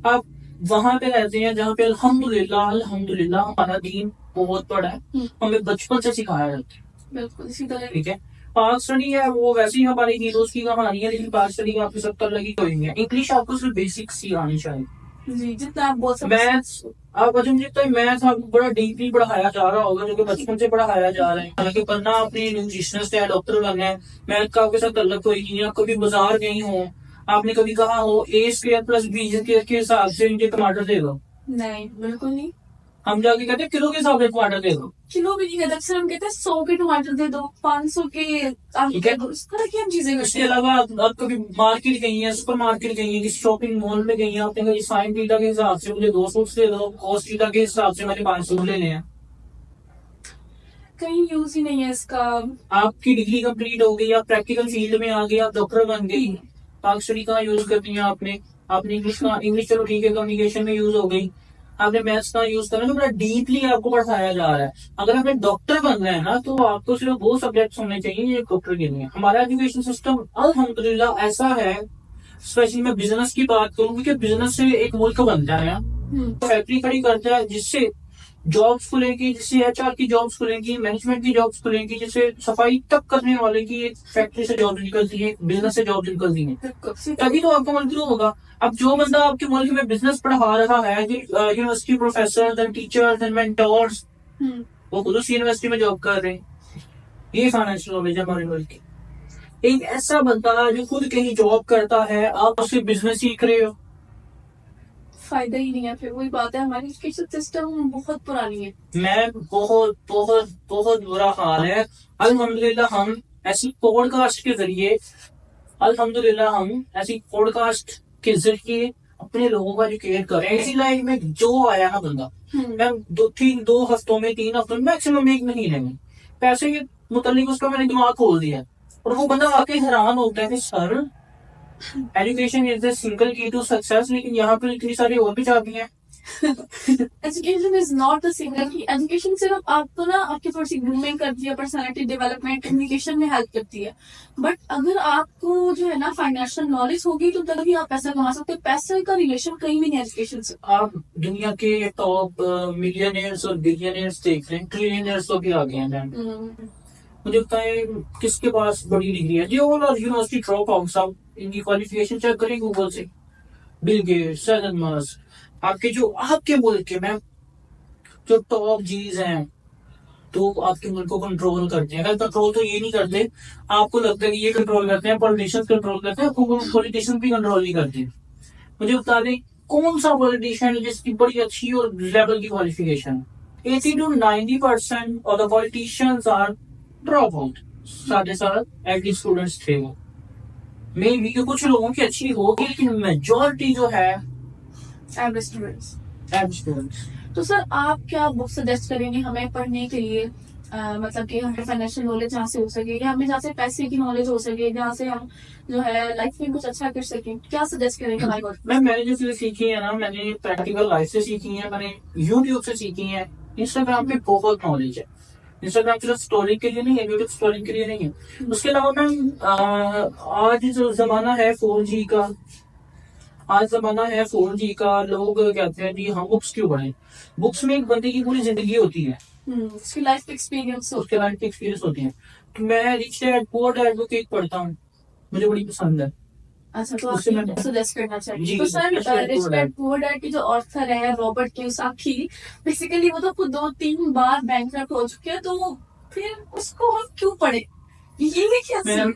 आप वहां पे रहते हैं जहाँ पे अल्हम्दुलिल्लाह अल्हम्दुलिल्लाह हमारा दीन बहुत बड़ा है, हमें बचपन से सिखाया जाता है। बिल्कुल इसी तरह। ठीक है, पाक स्टडी है वो वैसे ही हमारे हीरोज की कहानी है, लेकिन पाक स्टडी में आपकी 70 लगी कोई नहीं है। इंग्लिश आपको सिर्फ बेसिक्स ही आनी चाहिए। जी, जितना आप बोल सकते। मैथ्स, आप अजम जितना मैथ्स आपको बड़ा डीपली पढ़ाया जा रहा होगा, जो कि बचपन से पढ़ाया जा रहा है। हालांकि पढ़ना आपने न्यूट्रिशनिस्ट है, डॉक्टर बनना है, मैथ का आपके साथ तल्लक कोई नहीं है। आप कभी बाजार गई हो, आपने कभी कहा हो ए स्क्वायर प्लस बी स्क्वायर के हिसाब से मुझे टमाटर दे दो? नहीं, बिल्कुल नहीं। हम जाके कहते हैं किलो के हिसाब से टमाटर दे दो। किलो भी नहीं कहते, अक्सर हम कहते हैं 100 के टमाटर दे दो, 500 के ठीक है, इस तरह की हम चीजें करते इसके हैं। अलावा आप कभी मार्केट गई हैं, सुपर मार्केट गई हैं, किसी शॉपिंग मॉल में गई हैं, आपने कहा साइन बीटा के हिसाब से मुझे 2 सूट दे दो, कॉस्ट बीटा के हिसाब से मैंने 5 सूट लेने हैं। कहीं यूज ही नहीं है इसका। आपकी डिग्री कंप्लीट हो गई, आप प्रैक्टिकल फील्ड में आ गई, आप डॉक्टर बन गई, पाक स्टडी का यूज करती हैं आपने इंग्लिश चलो ठीक है, कम्युनिकेशन में यूज हो गई, आपने मैथ्स का यूज करना, तो बड़ा डीपली आपको पढ़ाया जा रहा है। अगर आपने डॉक्टर बनना है ना, तो आपको सिर्फ वो सब्जेक्ट्स होने चाहिए डॉक्टर के लिए। हमारा एजुकेशन सिस्टम अल्हम्दुलिल्लाह ऐसा है, स्पेशली मैं बिजनेस की बात करूँ, क्योंकि बिजनेस से एक मुल्क बनता है, फैक्ट्री खड़ी करता है जिससे जॉब्स खुलेगी, जिससे एचआर की जॉब्स खुलेंगी, मैनेजमेंट की जॉब्स खुलेंगी, जिससे सफाई तक करने वाले की एक फैक्ट्री से जॉब निकलती है, बिजनेस से जॉब निकलती है, तभी तो आपका मुल्क ग्रो होगा। अब जो बंदा आपके मुल्क में बिजनेस पढ़ा रहा है, university professor and teachers and mentors, वो खुद उस यूनिवर्सिटी में जॉब कर रहे हैं। ये फाइनेंशियल नॉलेज है हमारे मुल्क की। एक ऐसा बंदा जो खुद कहीं जॉब करता है, आप उससे बिजनेस सीख रहे हो, फायदा ही नहीं है। फिर वही बात है, हमारी एजुकेशन सिस्टम बहुत पुरानी है। मैं बहुत बहुत बहुत बुरा हाल है। अल्हम्दुलिल्लाह हम ऐसी पॉडकास्ट के जरिए अपने लोगों को एजुकेट करें। ऐसी लाइफ में जो आया ना बंदा, मैं 2 हफ्तों में 3 हफ्तों में मैक्सिमम 1 महीने में पैसे के मुतालिक उसका मैंने दिमाग खोल दिया, और वो बंदा आके हैरान होता है कि sir education is the single की टू सक्सेस, लेकिन यहाँ पर इतनी सारी और भी चाबियां हैं। Education is not the single की। एजुकेशन सिर्फ आपको ना आपकी थोड़ी सी ग्रूमिंग करती है, पर्सनालिटी डेवलपमेंट, कम्युनिकेशन में हेल्प करती है, बट अगर आपको जो है ना फाइनेंशियल नॉलेज होगी तो तभी आप पैसा कमा सकते हैं। पैसे का रिलेशन कहीं भी नहीं एजुकेशन से। आप दुनिया के टॉप मिलियनियर्स और बिलियनियर्स देख रहे हैं, ट्रिलियनियर्स तो भी आ गए हैं। मुझे बताएं किसके पास बड़ी डिग्री है? जी ऑल और यूनिवर्सिटी ड्रॉप आउट, साहब इनकी क्वालिफिकेशन चेक करें गूगल से। बिल गेट्स, एलन मस्क, आपके मुल्क के में जो टॉप जीज हैं, तो आपके मुल्क को कंट्रोल करते हैं। अगर कंट्रोल तो ये नहीं करते, आपको लगता है कि ये कंट्रोल करते हैं, पॉलिटिशियंस कंट्रोल करते हैं, पॉलिटिशियंस भी कंट्रोल नहीं करते। मुझे बता दें कौन सा पॉलिटिशियन है जिसकी बड़ी अच्छी और लेवल की qualification? 80 to 90% of the politicians are drop out. 7.5 average students थे वो। मे भी कुछ लोगों की अच्छी होगी, लेकिन मेजोरिटी जो है एवरेज स्टूडेंट्स। Average students. तो सर आप क्या बुक सजेस्ट करेंगे हमें पढ़ने के लिए मतलब कि हमें फाइनेंशियल नॉलेज जहाँ से हो सके, या हमें जहाँ से पैसे की नॉलेज हो सके, जहाँ से हम जो है लाइफ में कुछ अच्छा कर सके, क्या सजेस्ट करेंगे हमारे को? मैंने जो चीजें सीखी है ना, मैंने प्रैक्टिकल लाइफ से सीखी है, मैंने यूट्यूब से सीखी है। इंस्टाग्राम पे बहुत नॉलेज है। इंस्टाग्राम सिर्फ स्टोरी के लिए नहीं है, यूट्यूब स्टोरी के लिए नहीं है। उसके अलावा मैम आज जो जमाना है 4G का, आज जमाना है 4G का, लोग कहते हैं जी हम बुक्स क्यों पढ़ें। बुक्स में एक बंदे की पूरी जिंदगी होती है, उसकी लाइफ एक्सपीरियंस हो। उसके लाइफ एक्सपीरियंस होती है। तो मैं rich dad poor dad advocate पढ़ता हूँ, मुझे बड़ी पसंद है। अच्छा, तो उससे आप मैं सजेस्ट करना चाहिए। जी तो sir, Rich Dad rich Poor dad Dad। Poor dad की जो ऑथर है रॉबर्ट कियोसाकी, बेसिकली वो तो खुद 2-3 बार बैंकरप्ट हो चुके हैं, तो फिर उसको हम क्यों पढ़े, ये क्या मैम सीन?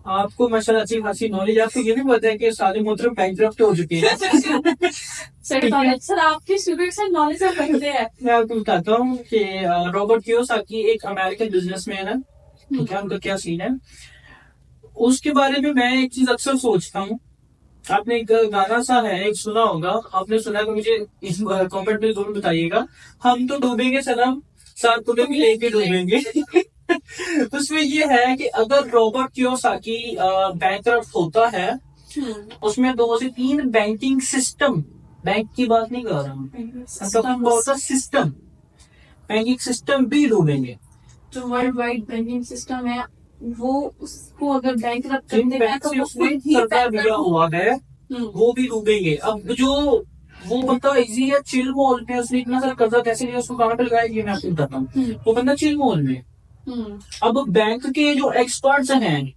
आपको माशाल्लाह अच्छी खासी नॉलेज, आपको ये भी पता है कि सारे मोहतरम बैंकरप्ट हो चुके हैं। सर आपकी शुगर से नॉलेज है पढ़ते हैं। मैं आपको बताता हूँ कि रॉबर्ट कियोसाकी एक अमेरिकन बिजनेसमैन है। ठीक है, उनका क्या सीन है उसके बारे में मैं एक चीज अक्सर सोचता हूँ। आपने एक गाना सा है, एक सुना होगा, आपने सुना तो मुझे इस कमेंट में जरूर बताइएगा। हम तो डूबेंगे सनम, साथ तुम्हें भी लेके डूबेंगे। उसमें ये है कि अगर रॉबर्ट कियोसाकी बैंकरप्ट होता है, उसमें 2 से 3 बैंकिंग सिस्टम, बैंक की बात नहीं कर रहा हूँ, सिस्टम, बैंकिंग सिस्टम भी डूबेंगे। जो वर्ल्ड वाइड बैंकिंग सिस्टम है, वो उसको अगर बैंकरप्ट कर जिन देगा बैंक तो से वो उसने खुद ही कर्जा लिया हुआ है हम्म, वो भी डूबेंगे। अब जो वो बंदा इजी है, चिल मोल में, उसने इतना सारा कर्जा कैसे लिया, उसको कहाँ पे लगाया, ये मैं आपको बताता हूँ। वो बंदा चिल मोल में। अब बैंक के जो एक्सपर्ट्स हैं,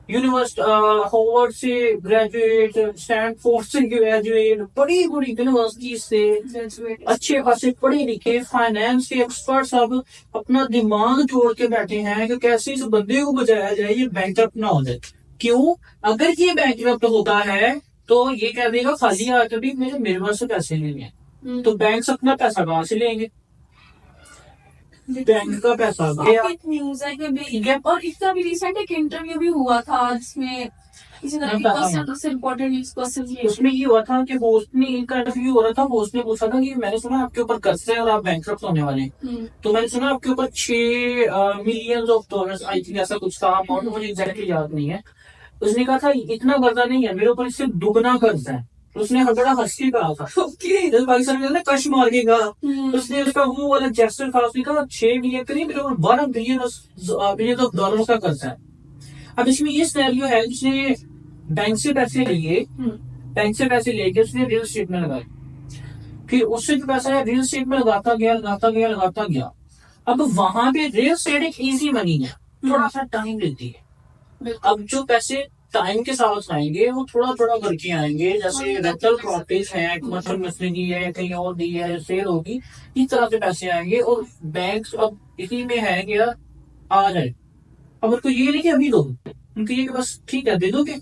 यूनिवर्सिटी हार्वर्ड से ग्रेजुएट, स्टैनफोर्ड से ग्रेजुएट, बड़ी बड़ी यूनिवर्सिटी से अच्छे खासे पढ़े लिखे फाइनेंस के एक्सपर्ट्स अब अपना दिमाग जोड़ के बैठे हैं कि कैसे इस बंदे को बचाया जाए, ये बैंकरप्ट ना हो जाए। क्यों? अगर ये बैंकरप्ट होता है तो ये कह देगा खाली आकर भी मेरे पास से पैसे नहीं है, तो बैंक अपना पैसा कहाँ से लेंगे, बैंक का पैसा गया। न्यूज है कि भी, और इसका भी रिसेंट एक इंटरव्यू भी हुआ था जिसमें इसी तरह की क्वेश्चन से इम्पोर्टेंट न्यूज क्वेश्चन उसमें ये हुआ था कि होस्ट ने, इनका इंटरव्यू हो रहा था, होस्ट ने पूछा था कि मैंने सुना आपके ऊपर कर्ज है और आप बैंकरप्ट होने वाले हैं, तो मैंने सुना आपके ऊपर 6 मिलियन डॉलर्स आई थिंक, ऐसा कुछ था अमाउंट, मुझे एग्जैक्टली याद नहीं है। उसने कहा था इतना कर्जा नहीं है मेरे ऊपर, इससे दुगना कर्ज है। उसने बड़ा हंस के कहा था, जैसे पाकिस्तान में कश मार के कहा। उसने उसका वो वाला जेस्टर था, उसने कहा 6 मिलियन करीब मेरे ऊपर 12 बिलियन ऑफ डॉलर का कर्ज है। अब इसमें ये सिनेरियो है, उसने बैंक से पैसे लिए, बैंक से पैसे लेके उसने रियल एस्टेट में लगाए, फिर उससे जो पैसा है रियल एस्टेट में लगाता गया लगाता गया लगाता गया। अब वहां पे रियल एस्टेट एक इजी मनी है, थोड़ा सा टाइम लेती है। अब जो पैसे टाइम के साथ आएंगे वो थोड़ा थोड़ा करके आएंगे, जैसे रेंटल प्रॉपर्टीज है, कमर्शियल मशीनरी है, कहीं और दी है, सेल होगी, इस तरह से पैसे आएंगे। और बैंक अब इसी में है कि यार आ जाए, अब उनको ये नहीं कि अभी दो, उनको ये कि बस ठीक है दे दोगे,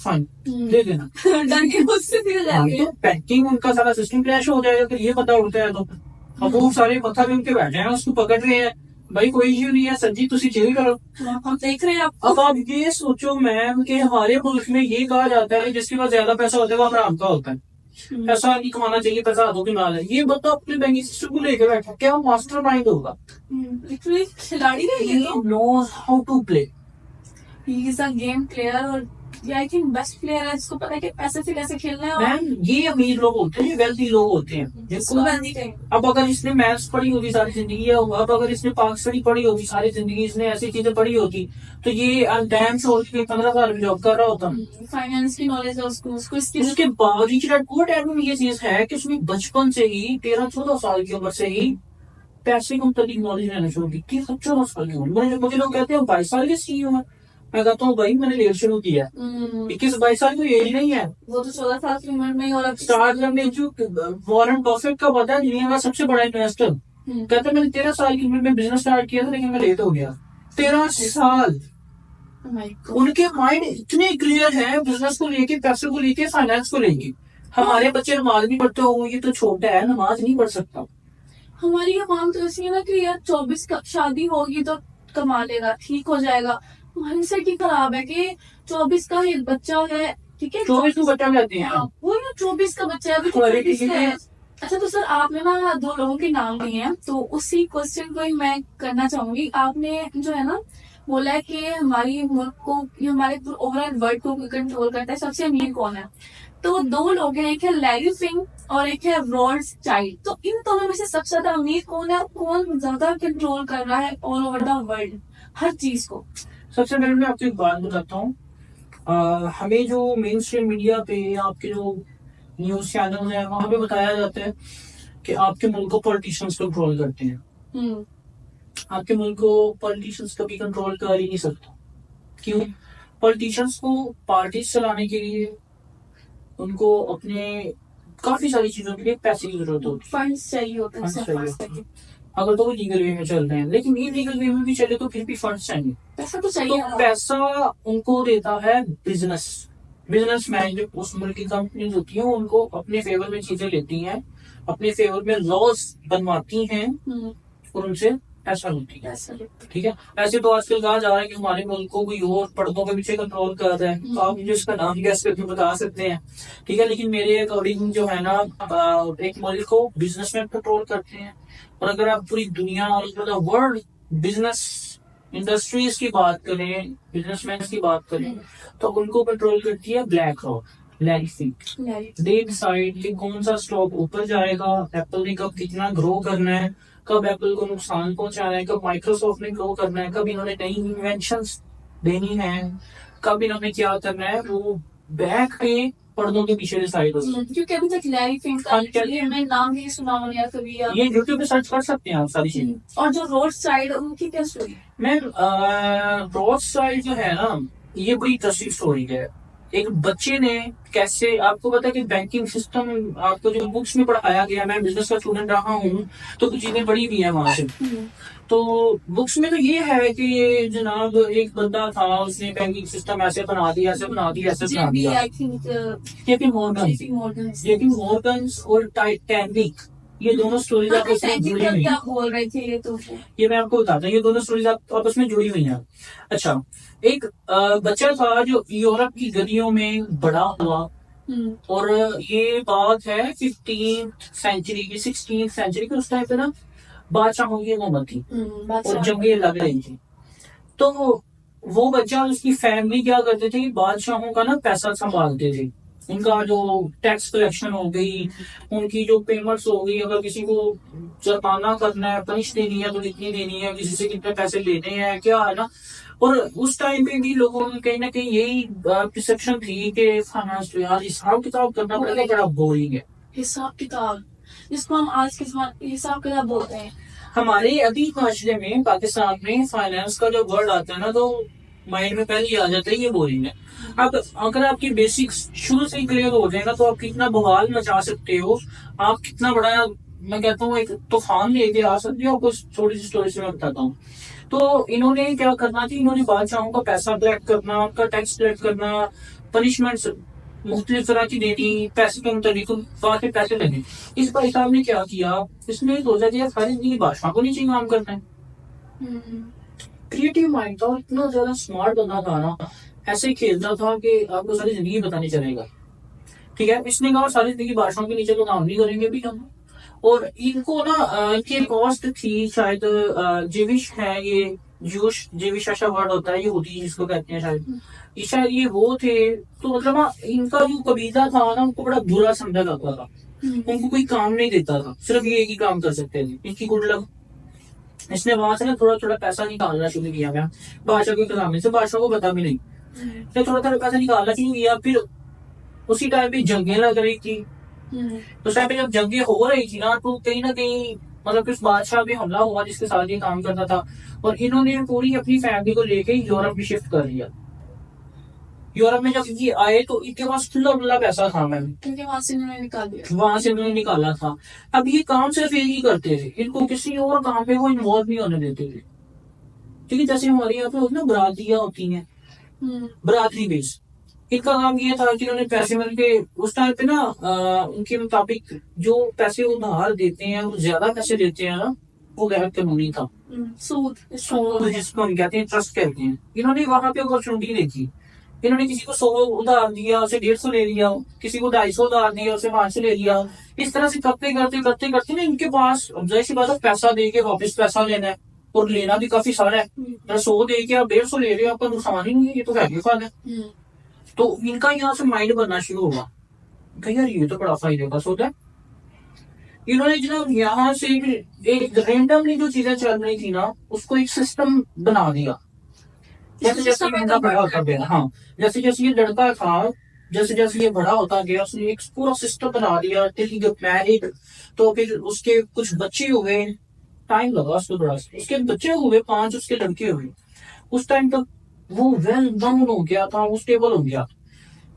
फाइन दे देना। तो बैंकिंग उनका सारा सिस्टम क्रैश हो जाएगा, फिर ये पता उड़ता है तो अब वो सारे पत्थर भी उनके बैठे हैं, उसको पकड़ रहे हैं, भाई कोई इश्यू नहीं है सर जी, तुसी चिल करो, हम देख रहे हैं आप। अब आप ये सोचो मैम कि हमारे मुल्क में ये कहा जाता है जिसके पास ज्यादा पैसा होता है वो हराम का होता है, पैसा नहीं कमाना चाहिए, पैसा हाथों की माल है। ये बता अपने बैंकिंग सिस्टम को लेकर बैठा, क्या मास्टर माइंड होगा, खिलाड़ी knows how to play, he is a game player, और आई थिंक बेस्ट प्लेयर है जिसको पता है कि पैसे से कैसे खेलना है। मैम ये अमीर लोग होते हैं, वेल्थी लोग होते हैं जिनको, अब अगर इसने मैथ्स पढ़ी होगी सारी जिंदगी, या अब अगर इसने पाकिस्तानी पढ़ी होगी सारी जिंदगी, इसने ऐसी चीजें पढ़ी होती, तो ये डैम छोड़ के 15 साल में जॉब कर रहा होता। फाइनेंस की नॉलेज है उसको इसके बावजूद में ये चीज है कि उसने बचपन से ही 13-14 साल की उम्र से ही पैसे को मुताबिक नॉलेज लेना शुरू की। 14 साल की उम्र, मुझे लोग कहते हैं 22 साल के सीईओ है, मैं कहता हूँ भाई मैंने लेट शुरू किया, 21-22 साल की एज नहीं है, वो तो 16 साल की उम्र में। और स्टार्ट करने जो वॉरेन बफेट का पता है, दुनिया का सबसे बड़ा इन्वेस्टर, कहते मैंने 13 साल की उम्र में बिजनेस स्टार्ट किया था, लेकिन मैं लेट हो गया। 13 साल। उनके माइंड इतने क्लियर है बिजनेस को लेके, पैसे को लेके, फाइनेंस को लेके। हमारे बच्चे नमाज नहीं पढ़ते हो, ये तो छोटा है, नमाज नहीं पढ़ सकता। हमारी ये मांग तो ऐसी है ना कि यार 24 का शादी होगी तो कमा लेगा, ठीक हो जाएगा। माइंडसेट ही खराब है कि 24 का एक बच्चा है, ठीक है, 24 को बच्चा कहते हैं, वो 24 का बच्चा है, अभी तो क्वालिटी 24 का है। अच्छा, तो सर आपने ना दो लोगों के नाम लिए हैं, तो उसी क्वेश्चन को ही मैं करना चाहूंगी। आपने जो है ना बोला है कि हमारी मुल्क को, ये हमारे ओवरऑल वर्ल्ड को कंट्रोल करता है, सबसे अमीर कौन है? तो दो लोग हैं, एक है लैरी फिंग और एक है रॉड चाइल्ड। तो इन दोनों में से सबसे ज्यादा अमीर कौन है और कौन ज्यादा कंट्रोल कर रहा है ऑल ओवर द वर्ल्ड हर चीज को? सबसे पहले मैं आपको एक बात बताता हूँ। हमें जो मेन स्ट्रीम मीडिया पे आपके जो न्यूज चैनल है वहां पे बताया जाता है कि आपके मुल्क को पॉलिटिशियंस कंट्रोल करते हैं। हम्म। आपके मुल्क को पॉलिटिशियंस कभी कंट्रोल कर ही नहीं सकता। क्यों? पॉलिटिशियंस को पार्टी चलाने के लिए उनको अपने काफी सारी चीजों के लिए पैसे की जरूरत होती है, फंड्स चाहिए होते हैं, फंड्स सिर्फ चाहिए फंड्स होते हैं। चाहिए। अगर तो वो लीगल वे में चल रहे हैं, लेकिन इलीगल वे में भी चले तो फिर भी फंड्स चाहिए। पैसा तो चाहिए तो ना। पैसा उनको देता है बिजनेस। बिजनेसमैन जो उस मुल्क की कंपनीज होती हैं उनको अपने फेवर में चीजें लेती हैं, अपने फेवर में लॉज बनवाती हैं और उनसे पैसा लेती है। पैसा लेते ठीक है। ऐसे तो आजकल कहा जा रहा है कि हमारे मुल्क को कोई और पर्दों के पीछे कंट्रोल कर रहा है, तो आप मुझे उसका नाम गैस करके बता सकते हैं। ठीक है, लेकिन मेरे अकॉर्डिंग जो है ना, एक मुल्क को बिजनेसमैन कंट्रोल करते हैं। और अगर आप पूरी दुनिया और वर्ल्ड बिजनेस इंडस्ट्रीज की बात करें, बिजनेसमैन की बात करें, तो उनको कंट्रोल करती है ब्लैक रॉक, लैरी फिंक। हैं। दे डिसाइड कि कौन सा स्टॉक ऊपर जाएगा, एप्पल ने कब कितना ग्रो करना है, कब एप्पल को नुकसान पहुंचाना है, कब माइक्रोसॉफ्ट ने ग्रो करना है, कब इन्होंने नई इन्वेंशंस देनी है, कब इन्होंने क्या करना है, वो बैक पे पर्दों के पीछे डिसाइड होती है। क्योंकि अभी तक लैरी फिंक का एक्चुअली मैं नाम नहीं सुना हूं या कभी या ये यूट्यूब पे सर्च कर सकते हैं आप सारी चीजें। और जो रोड साइड उनकी क्या स्टोरी है? मैम, रॉड साइड जो है ना, ये बड़ी इंटरेस्टिंग स्टोरी है। एक बच्चे ने कैसे, आपको पता है कि बैंकिंग सिस्टम आपको जो बुक्स में पढ़ाया गया, मैं बिजनेस का स्टूडेंट रहा हूँ तो कुछ चीजें पढ़ी भी है वहां से। तो बुक्स में तो ये है कि जनाब एक बंदा था, उसने बैंकिंग सिस्टम ऐसे बना दिया, ऐसे बना दिया, ऐसे बना जेबी दिया। I think JP Morgan, JP Morgan JP Morgan और टाइटैनिक, ये दोनों स्टोरीज आपस में जुड़ी हुई क्या हैं। बोल रहे थे ये तो? ये मैं आपको बताता हूँ, ये दोनों स्टोरीज आपस में जुड़ी हुई हैं। अच्छा, एक बच्चा था जो यूरोप की गलियों में बड़ा हुआ, और ये बात है 15th सेंचुरी की, 16th सेंचुरी की। उस टाइम पे ना बादशाहों की हुकूमत थी और जंगें लग रही थी। तो वो बच्चा और उसकी फैमिली क्या करते थे, बादशाहों का ना पैसा संभालते थे। उनका जो टैक्स कलेक्शन हो गई, उनकी जो पेमेंट्स हो गई, अगर किसी को जुर्माना करना है, पनिश देनी है तो कितनी देनी है, किसी से कितने पैसे लेने हैं, क्या है ना। और उस टाइम पे भी लोगों की कहीं ना कहीं यही परसेप्शन थी कि फाइनेंस तो यार हिसाब किताब करना पड़ेगा, बड़ा बोरिंग है। हिसाब किताब, जिसको हम आज के जमाने हिसाब किताब बोलते हैं। हमारे अभी माशरे में, पाकिस्तान में फाइनेंस का जो वर्ड आता है ना, तो माइंड में पहले ही आ जाता है ये बोरिंग है। अब अगर आपकी बेसिक्स शुरू से ही क्लियर हो जाएगा तो आप कितना बवाल मचा सकते हो, आप कितना बड़ा, मैं कहता हूँ एक तूफान लेके आ सकते हो। कुछ छोटी सी स्टोरी से मैं बताता हूँ। तो इन्होंने क्या करना थी, इन्होंने बादशाहों का पैसा कलेक्ट करना, उनका टैक्स कलेक्ट करना, पनिशमेंट्स मुख्तलिफ तरह की देनी, पैसे के मुताबिक वहां से पैसे लेने। इस भाई साहब ने क्या किया, इसने सोचा कि यार सारी जिंदगी बादशाह को नीचे काम करना है। क्रिएटिव माइंड था, इतना ज्यादा स्मार्ट बंदा था ना, ऐसे ही खेलता था कि आपको सारी जिंदगी पता नहीं चलेगा। ठीक है, इसने कहा सारी जिंदगी बादशाहों के नीचे तो काम नहीं करेंगे भी हम। और इनको ना इनकी कॉस्ट थी शायद, जेविश है ये, जूश जेविश ऐसा वर्ड होता है, यहूदी जिसको कहते हैं शायद, ये शायद ये वो थे। तो मतलब ना इनका जो कबीला था ना, उनको बड़ा बुरा समझा जाता था, उनको कोई काम नहीं देता था, सिर्फ ये एक ही काम कर सकते थे, इनकी गुड लक। इसने वहां से ना थोड़ा थोड़ा पैसा निकालना शुरू किया। मैं बादशाह के कलामे से, बादशाह को पता भी नहीं, इसने थोड़ा थोड़ा पैसा निकालना शुरू किया। फिर उसी टाइम पे जंगें लग रही थी। तो उस टाइम पे जब जंगें हो रही थी ना, तो कहीं ना कहीं मतलब कि उस बादशाह पे हमला हुआ जिसके साथ ये काम करता था, और इन्होंने पूरी अपनी फैमिली को लेके यूरोप भी शिफ्ट कर लिया। यूरोप में जब ये आए तो इनके पास खुला खुला पैसा था मैम, क्योंकि वहां से उन्होंने निकाल दिया। वहां से उन्होंने निकाला था। अब ये काम सिर्फ एक ही करते थे, इनको किसी और काम पे वो इन्वॉल्व नहीं होने देते थे। ठीक है, जैसे हमारे यहाँ पे होती ना बरातियां होती हैं, बरातरी बेस, इनका काम ये था कि उन्होंने पैसे मिलके उस टाइम पे ना उनके मुताबिक जो पैसे उधार देते हैं, वो ज्यादा पैसे देते हैं ना, वो गैर कानूनी था। सूद सूद जिसको हम कहते हैं, ट्रस्ट कहते हैं। इन्होंने वहां पे अपॉर्चुनिटी देखी इन्होंने किसी को 100 उधार दिया, उसे 150 ले लिया, किसी को 250 उधार दिया, उसे 500 ले लिया। इस तरह से करते ना इनके पास अब जाहिर सी बात है पैसा दे के वापस पैसा लेना है, और लेना भी काफी सारा है। 100 दे के आप 150 ले रहे हो, आपका नुकसान ही नहीं है, ये तो है फायदा है। तो इनका यहाँ से माइंड बनना शुरू होगा कि यार ये तो बड़ा फायदे का सौदा है। इन्होंने जनाब यहाँ से एक रेंडमली जो चीजें चल रही थी ना, उसको एक सिस्टम बना दिया। जैसे जैसे ये बंदा बड़ा होता गया, हाँ, जैसे जैसे ये लड़का था, जैसे जैसे ये बड़ा होता गया, उसने एक पूरा सिस्टम बना दिया टिल ही गेट मैरिड। तो फिर उसके कुछ बच्चे हुए, टाइम लगा उसको बड़ा, उसके बच्चे हुए 5, उसके लड़के हुए। उस टाइम तक वो वेल डाउन हो गया था, वो स्टेबल हो गया।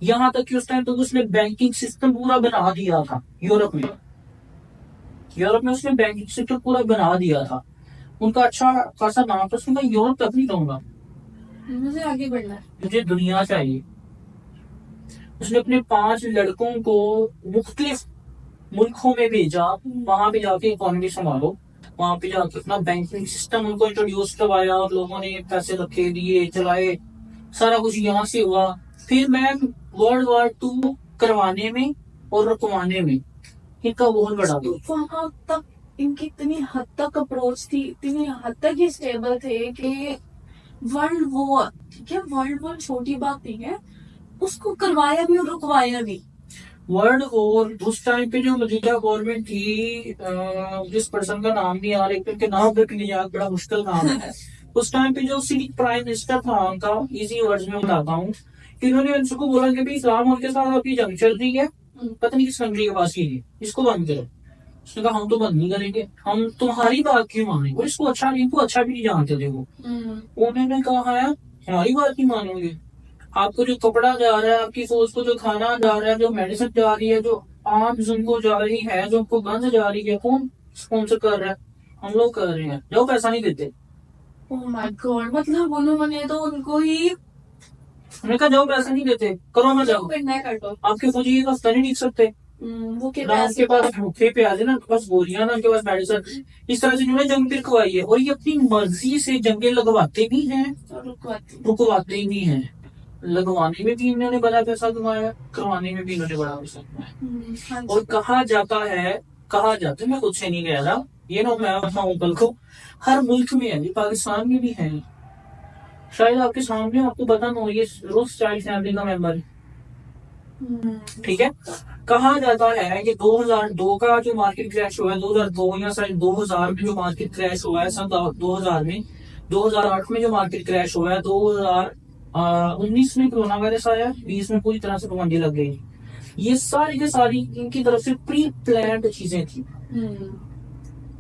यहाँ तक कि उस टाइम तक उसने बैंकिंग सिस्टम पूरा बना दिया था यूरोप में। यूरोप में उसने बैंकिंग सिस्टम पूरा बना दिया था। उनका अच्छा खासा नाम था। उसने कहा यूरोप तक नहीं रहूंगा, मुझे आगे बढ़ना है, मुझे दुनिया चाहिए। उसने अपने 5 लड़कों को मुख्तलिफ मुल्कों में भेजा, वहां पे जाके इकोनॉमी संभालो, वहां पे जाके अपना बैंकिंग सिस्टम उनको इंट्रोड्यूस करवाया, और लोगों ने पैसे रखे, दिए, चलाए, सारा कुछ यहाँ से हुआ। फिर मैं World War II करवाने में और रुकवाने में इनका बहुत बड़ा तो वहां तक इनकी इतनी हद तक अप्रोच थी, इतनी हद तक ये स्टेबल थे कि वर्ल्ड वॉर, ठीक है, वर्ल्ड वॉर छोटी बात नहीं है, उसको करवाया भी और रुकवाया भी। वर्ल्ड वॉर उस टाइम पे जो मौजूदा गवर्नमेंट थी, जिस पर्सन का नाम नहीं आ रहा, एक उनके नाम पे भी याद, बड़ा मुश्किल नाम है। उस टाइम पे जो सिविक प्राइम मिनिस्टर था उनका, इजी वर्ड्स में बताता हूँ, कि इन्होंने उनको बोला कि भाई इस्लाम मुल्क के साथ आपकी जंग चल रही है, पता नहीं किस कंट्री के पास की है, इसको बंद करो। उसने कहा हम तो बंद नहीं करेंगे, हम तुम्हारी बात क्यों मानेंगे, और इसको अच्छा नहीं, इनको अच्छा भी नहीं जानते थे वो। उन्होंने कहा है हमारी बात नहीं मानोगे, आपको जो कपड़ा जा रहा है, आपकी फौज को जो खाना जा रहा है, जो मेडिसिन जा रही है, जो आर्म्स उनको जा रही है, जो उनको गन्स जा रही है, कौन स्पॉन्सर कर रहा है, हम लोग कर रहे हैं, जो पैसा नहीं देते। ओह माय गॉड, मतलब उन्होंने तो उनको ही उन्होंने कहा जाओ पैसा नहीं देते, करो ना जाओ, करना है, कर दो। आपके फौजी एक हफ्ता नहीं टिक सकते, वो के ना उनके पास भूखे प्याजे, ना उनके पास गोलियां, ना उनके पास मेडिसिन। इस तरह से इन्होंने जंग भी करवाई है, और ये अपनी मर्जी से जंगे लगवाते भी हैं, रुकवाते भी हैं। लगवाने में भी इन्होंने बड़ा पैसा कमाया, करवाने में भी इन्होंने बड़ा पैसा कमाया। और कहा जाता है, मैं खुद से नहीं कह रहा, ये ना मैं बताऊं कल को, हर मुल्क में है, पाकिस्तान में भी है, शायद आपके सामने, आपको पता ना हो, ये रोज चाइल्ड फैमिली का मेंबर है, ठीक है। कहा जाता है कि 2002 का जो मार्केट क्रैश हुआ है, 2002 या शायद 2000 में जो मार्केट क्रैश हुआ है, सन 2000 में, 2008 में जो मार्केट क्रैश हुआ है, 2019 में कोरोना वायरस आया, 20 में पूरी तरह से पाबंदी लग गई। ये सारी की सारी इनकी तरफ से प्री प्लान्ड चीजें थी।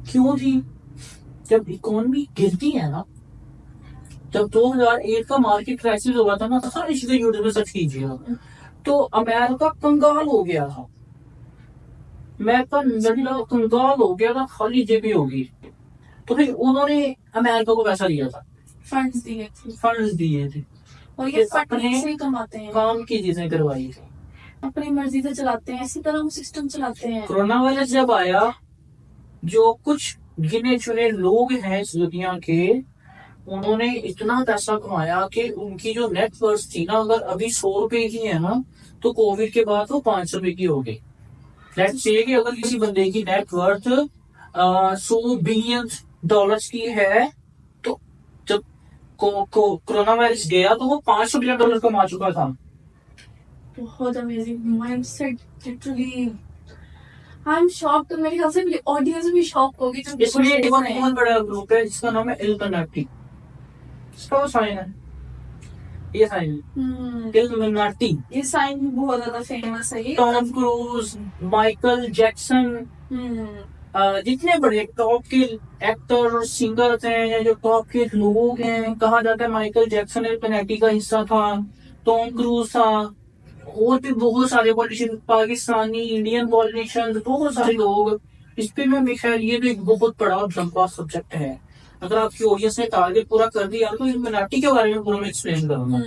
क्यों थी? जब इकोनॉमी गिरती है ना, जब 2008 का मार्केट क्राइसिस हुआ था ना, सारी चीजें यूट्यूब में सर्च कीजिएगा, तो अमेरिका कंगाल हो गया था, अमेरिका कंगाल हो गया था, खाली जेबी होगी। तो फिर उन्होंने अमेरिका को पैसा दिया था, फंड्स दिए थे, और ये अपने से कमाते हैं, काम की चीजें करवाई थी, अपनी मर्जी से चलाते हैं, इसी तरह वो सिस्टम चलाते हैं। कोरोना वायरस जब आया, जो कुछ गिने चुने लोग हैं इस दुनिया के, उन्होंने इतना पैसा कमाया कि उनकी जो नेटवर्थ थी ना, अगर अभी 100 रुपए की है ना, तो कोविड के बाद वो 500 रुपए की हो गई। लेट्स से कि अगर किसी बंदे की नेटवर्थ 100 बिलियन डॉलर्स की है, तो जब कोरोना वायरस गया तो वो 500 बिलियन डॉलर कमा चुका था। बहुत amazing mindset, literally I am shocked. मेरे ख्याल से ऑडियंस भी शॉक होगी। इसमें एक बहुत बड़ा ग्रुप है जिसका नाम है इल्यूमिनाटी, इसका साइन है, ये साइन इल्यूमिनाटी, ये साइन भी बहुत ज्यादा फेमस है। टॉम क्रूज, माइकल जैक्सन, जितने बड़े टॉप के एक्टर और सिंगर्स हैं, या जो टॉप के लोग हैं, कहा जाता है माइकल जैक्सन इल्यूमिनाटी का हिस्सा था, टॉम क्रूज था, और भी बहुत सारे पॉलिटिशियन, पाकिस्तानी, इंडियन पॉलिटिशियन, बहुत सारे लोग। इस पे मैं ख्याल ये तो एक बहुत बड़ा लंबा सब्जेक्ट है। अगर आपकी ऑडियंस ने टारगेट पूरा कर दिया तो इल्यूमिनाटी के बारे में पूरा मैं एक्सप्लेन करूंगा।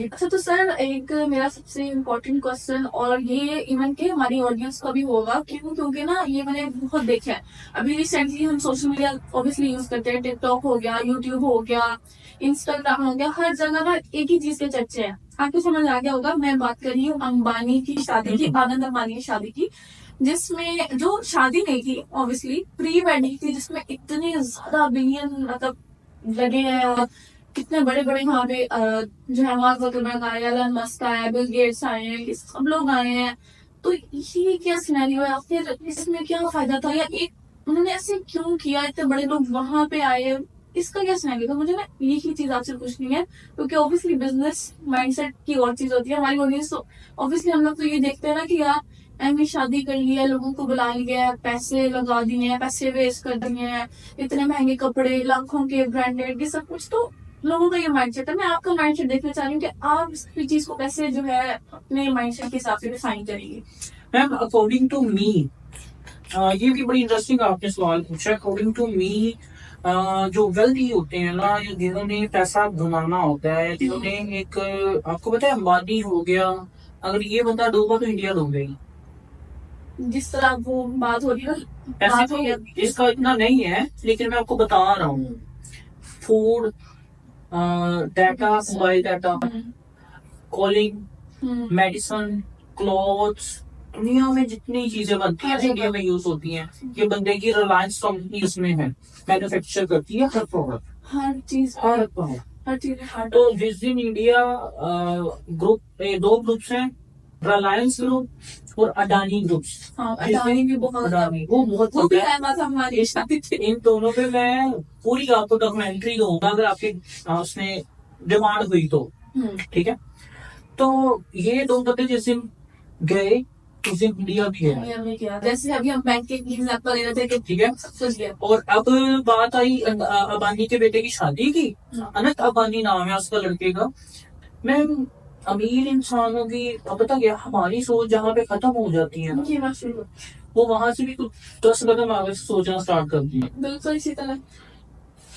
अच्छा, तो सर एक मेरा सबसे इम्पोर्टेंट क्वेश्चन, और ये इवन के हमारी ऑडियंस का भी होगा, क्योंकि ना ये मैंने बहुत देखा है। अभी रिसेंटली हम सोशल मीडिया ऑब्वियसली यूज करते हैं, टिकटॉक हो गया, यूट्यूब हो गया, इंस्टाग्राम हो गया, हर जगह ना एक ही चीज के चर्चे हैं आपको समझ आ गया होगा, मैं बात कर रही हूँ अंबानी की शादी की, आनंद अंबानी की शादी की, जिसमें जो शादी नहीं थी ऑब्वियसली, प्री वेडिंग थी, जिसमें इतने ज्यादा बिलियन मतलब लगे हैं, और कितने बड़े बड़े वहाँ पे जो है मार्क जकरबर्ग आए, एलन मस्क आए, बिल गेट्स आए हैं, ये सब लोग आए हैं। तो ये क्या सिनेरियो है, फिर इसमें क्या फायदा था, या एक उन्होंने ऐसे क्यों किया, इतने बड़े लोग वहां पे आए, इसका क्या सिनेरियो था? मुझे ना यही चीज आपसे पूछनी है, क्योंकि ऑब्वियसली बिजनेस माइंडसेट की और चीज होती है, हमारी ऑडियंस तो ऑब्वियसली हम लोग तो ये देखते हैं ना कि यार एम शादी कर लिया, लोगों को बुला लिया है, पैसे लगा दिए हैं, पैसे वेस्ट कर दिए हैं, इतने महंगे कपड़े, लाखों के ब्रांडेड, ये सब कुछ, तो लोगों का ये माइंडसेट है। मैं आपका माइंडसेट देखना चाह रही हूँ कि आप इस चीज को कैसे जो है अपने माइंडसेट के हिसाब से डिफाइन करेंगे। मैम अकॉर्डिंग टू मी, ये भी बड़ी इंटरेस्टिंग आपने सवाल पूछा। अकॉर्डिंग टू मी, जो वेल्दी होते हैं ना, या जिन्होंने पैसा बनाना होता है, जिन्होंने एक, आपको पता है अंबानी हो गया, अगर ये बंदा डूबा तो इंडिया डूबेगी। जिस तरह वो बात हो रही है ना, ऐसे बात तो हो रही है, इसका इतना नहीं है, लेकिन मैं आपको बता रहा हूँ। Food, data, mobile data, calling, medicine, clothes, दुनिया में जितनी चीजें बनती हैं इंडिया में यूज होती हैं, ये बंदे की रिलायंस कंपनी उसमें है, मैन्युफैक्चर करती है हर प्रोडक्ट, हर चीज, हर प्रोडक्ट। हर चीज, हर तो विज इन इंडिया ग्रुप, दो ग्रुप्स हैं, रिलायंस ग्रुप और अडानी ग्रुप्स। अडानी भी बहुत, अडानी वो बहुत वो भी होता है। टाइम आता हमारी शादी थी। इन दोनों पे मैं पूरी आपको डॉक्यूमेंट्री दूंगा, अगर आपके उसमें डिमांड हुई तो, ठीक है। तो ये दो बंदे जिस दिन गए उस दिन इंडिया भी है, जैसे अभी हम बैंक के एग्जाम्पल ले रहे थे कि ठीक है। सब कुछ गया। और अब बात आई अंबानी के बेटे की शादी की, अनंत अंबानी नाम है उसका लड़के का। मैं अमीर इंसानों की, अब पता क्या हमारी सोच जहाँ पे खत्म हो जाती है ना, ये बात शुरू, वो वहां से भी कुछ 10 कदम आगे से सोचना स्टार्ट करती है। बिल्कुल इसी तरह।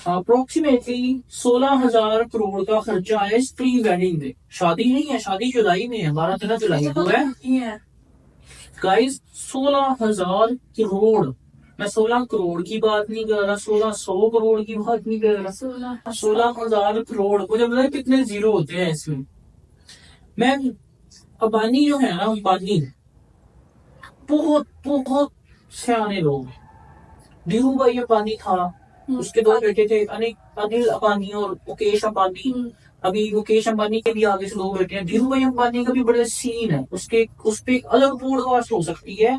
अप्रोक्सीमेटली 16,000 करोड़ का खर्चा है इस प्री वेडिंग में। शादी नहीं है, शादी जुलाई में है, 12-13 जुलाई को है ये गाइस। 16,000 करोड़, मैं 16 करोड़ की बात नहीं कर रहा, 1600 करोड़ की बात नहीं कर रहा, 16,000 करोड़। मुझे पता है कितने जीरो होते हैं इसमें। मैं अंबानी जो है ना, अंबानी बहुत बहुत सियाने लोग हैं। धीरू भाई अंबानी था, उसके दो बेटे थे, अनिल अंबानी और मुकेश अंबानी। अभी मुकेश अंबानी के भी आगे से लोग बैठे हैं। धीरू भाई अंबानी का भी बड़ा सीन है, उसके उस पे एक अलग पॉडकास्ट हो सकती है,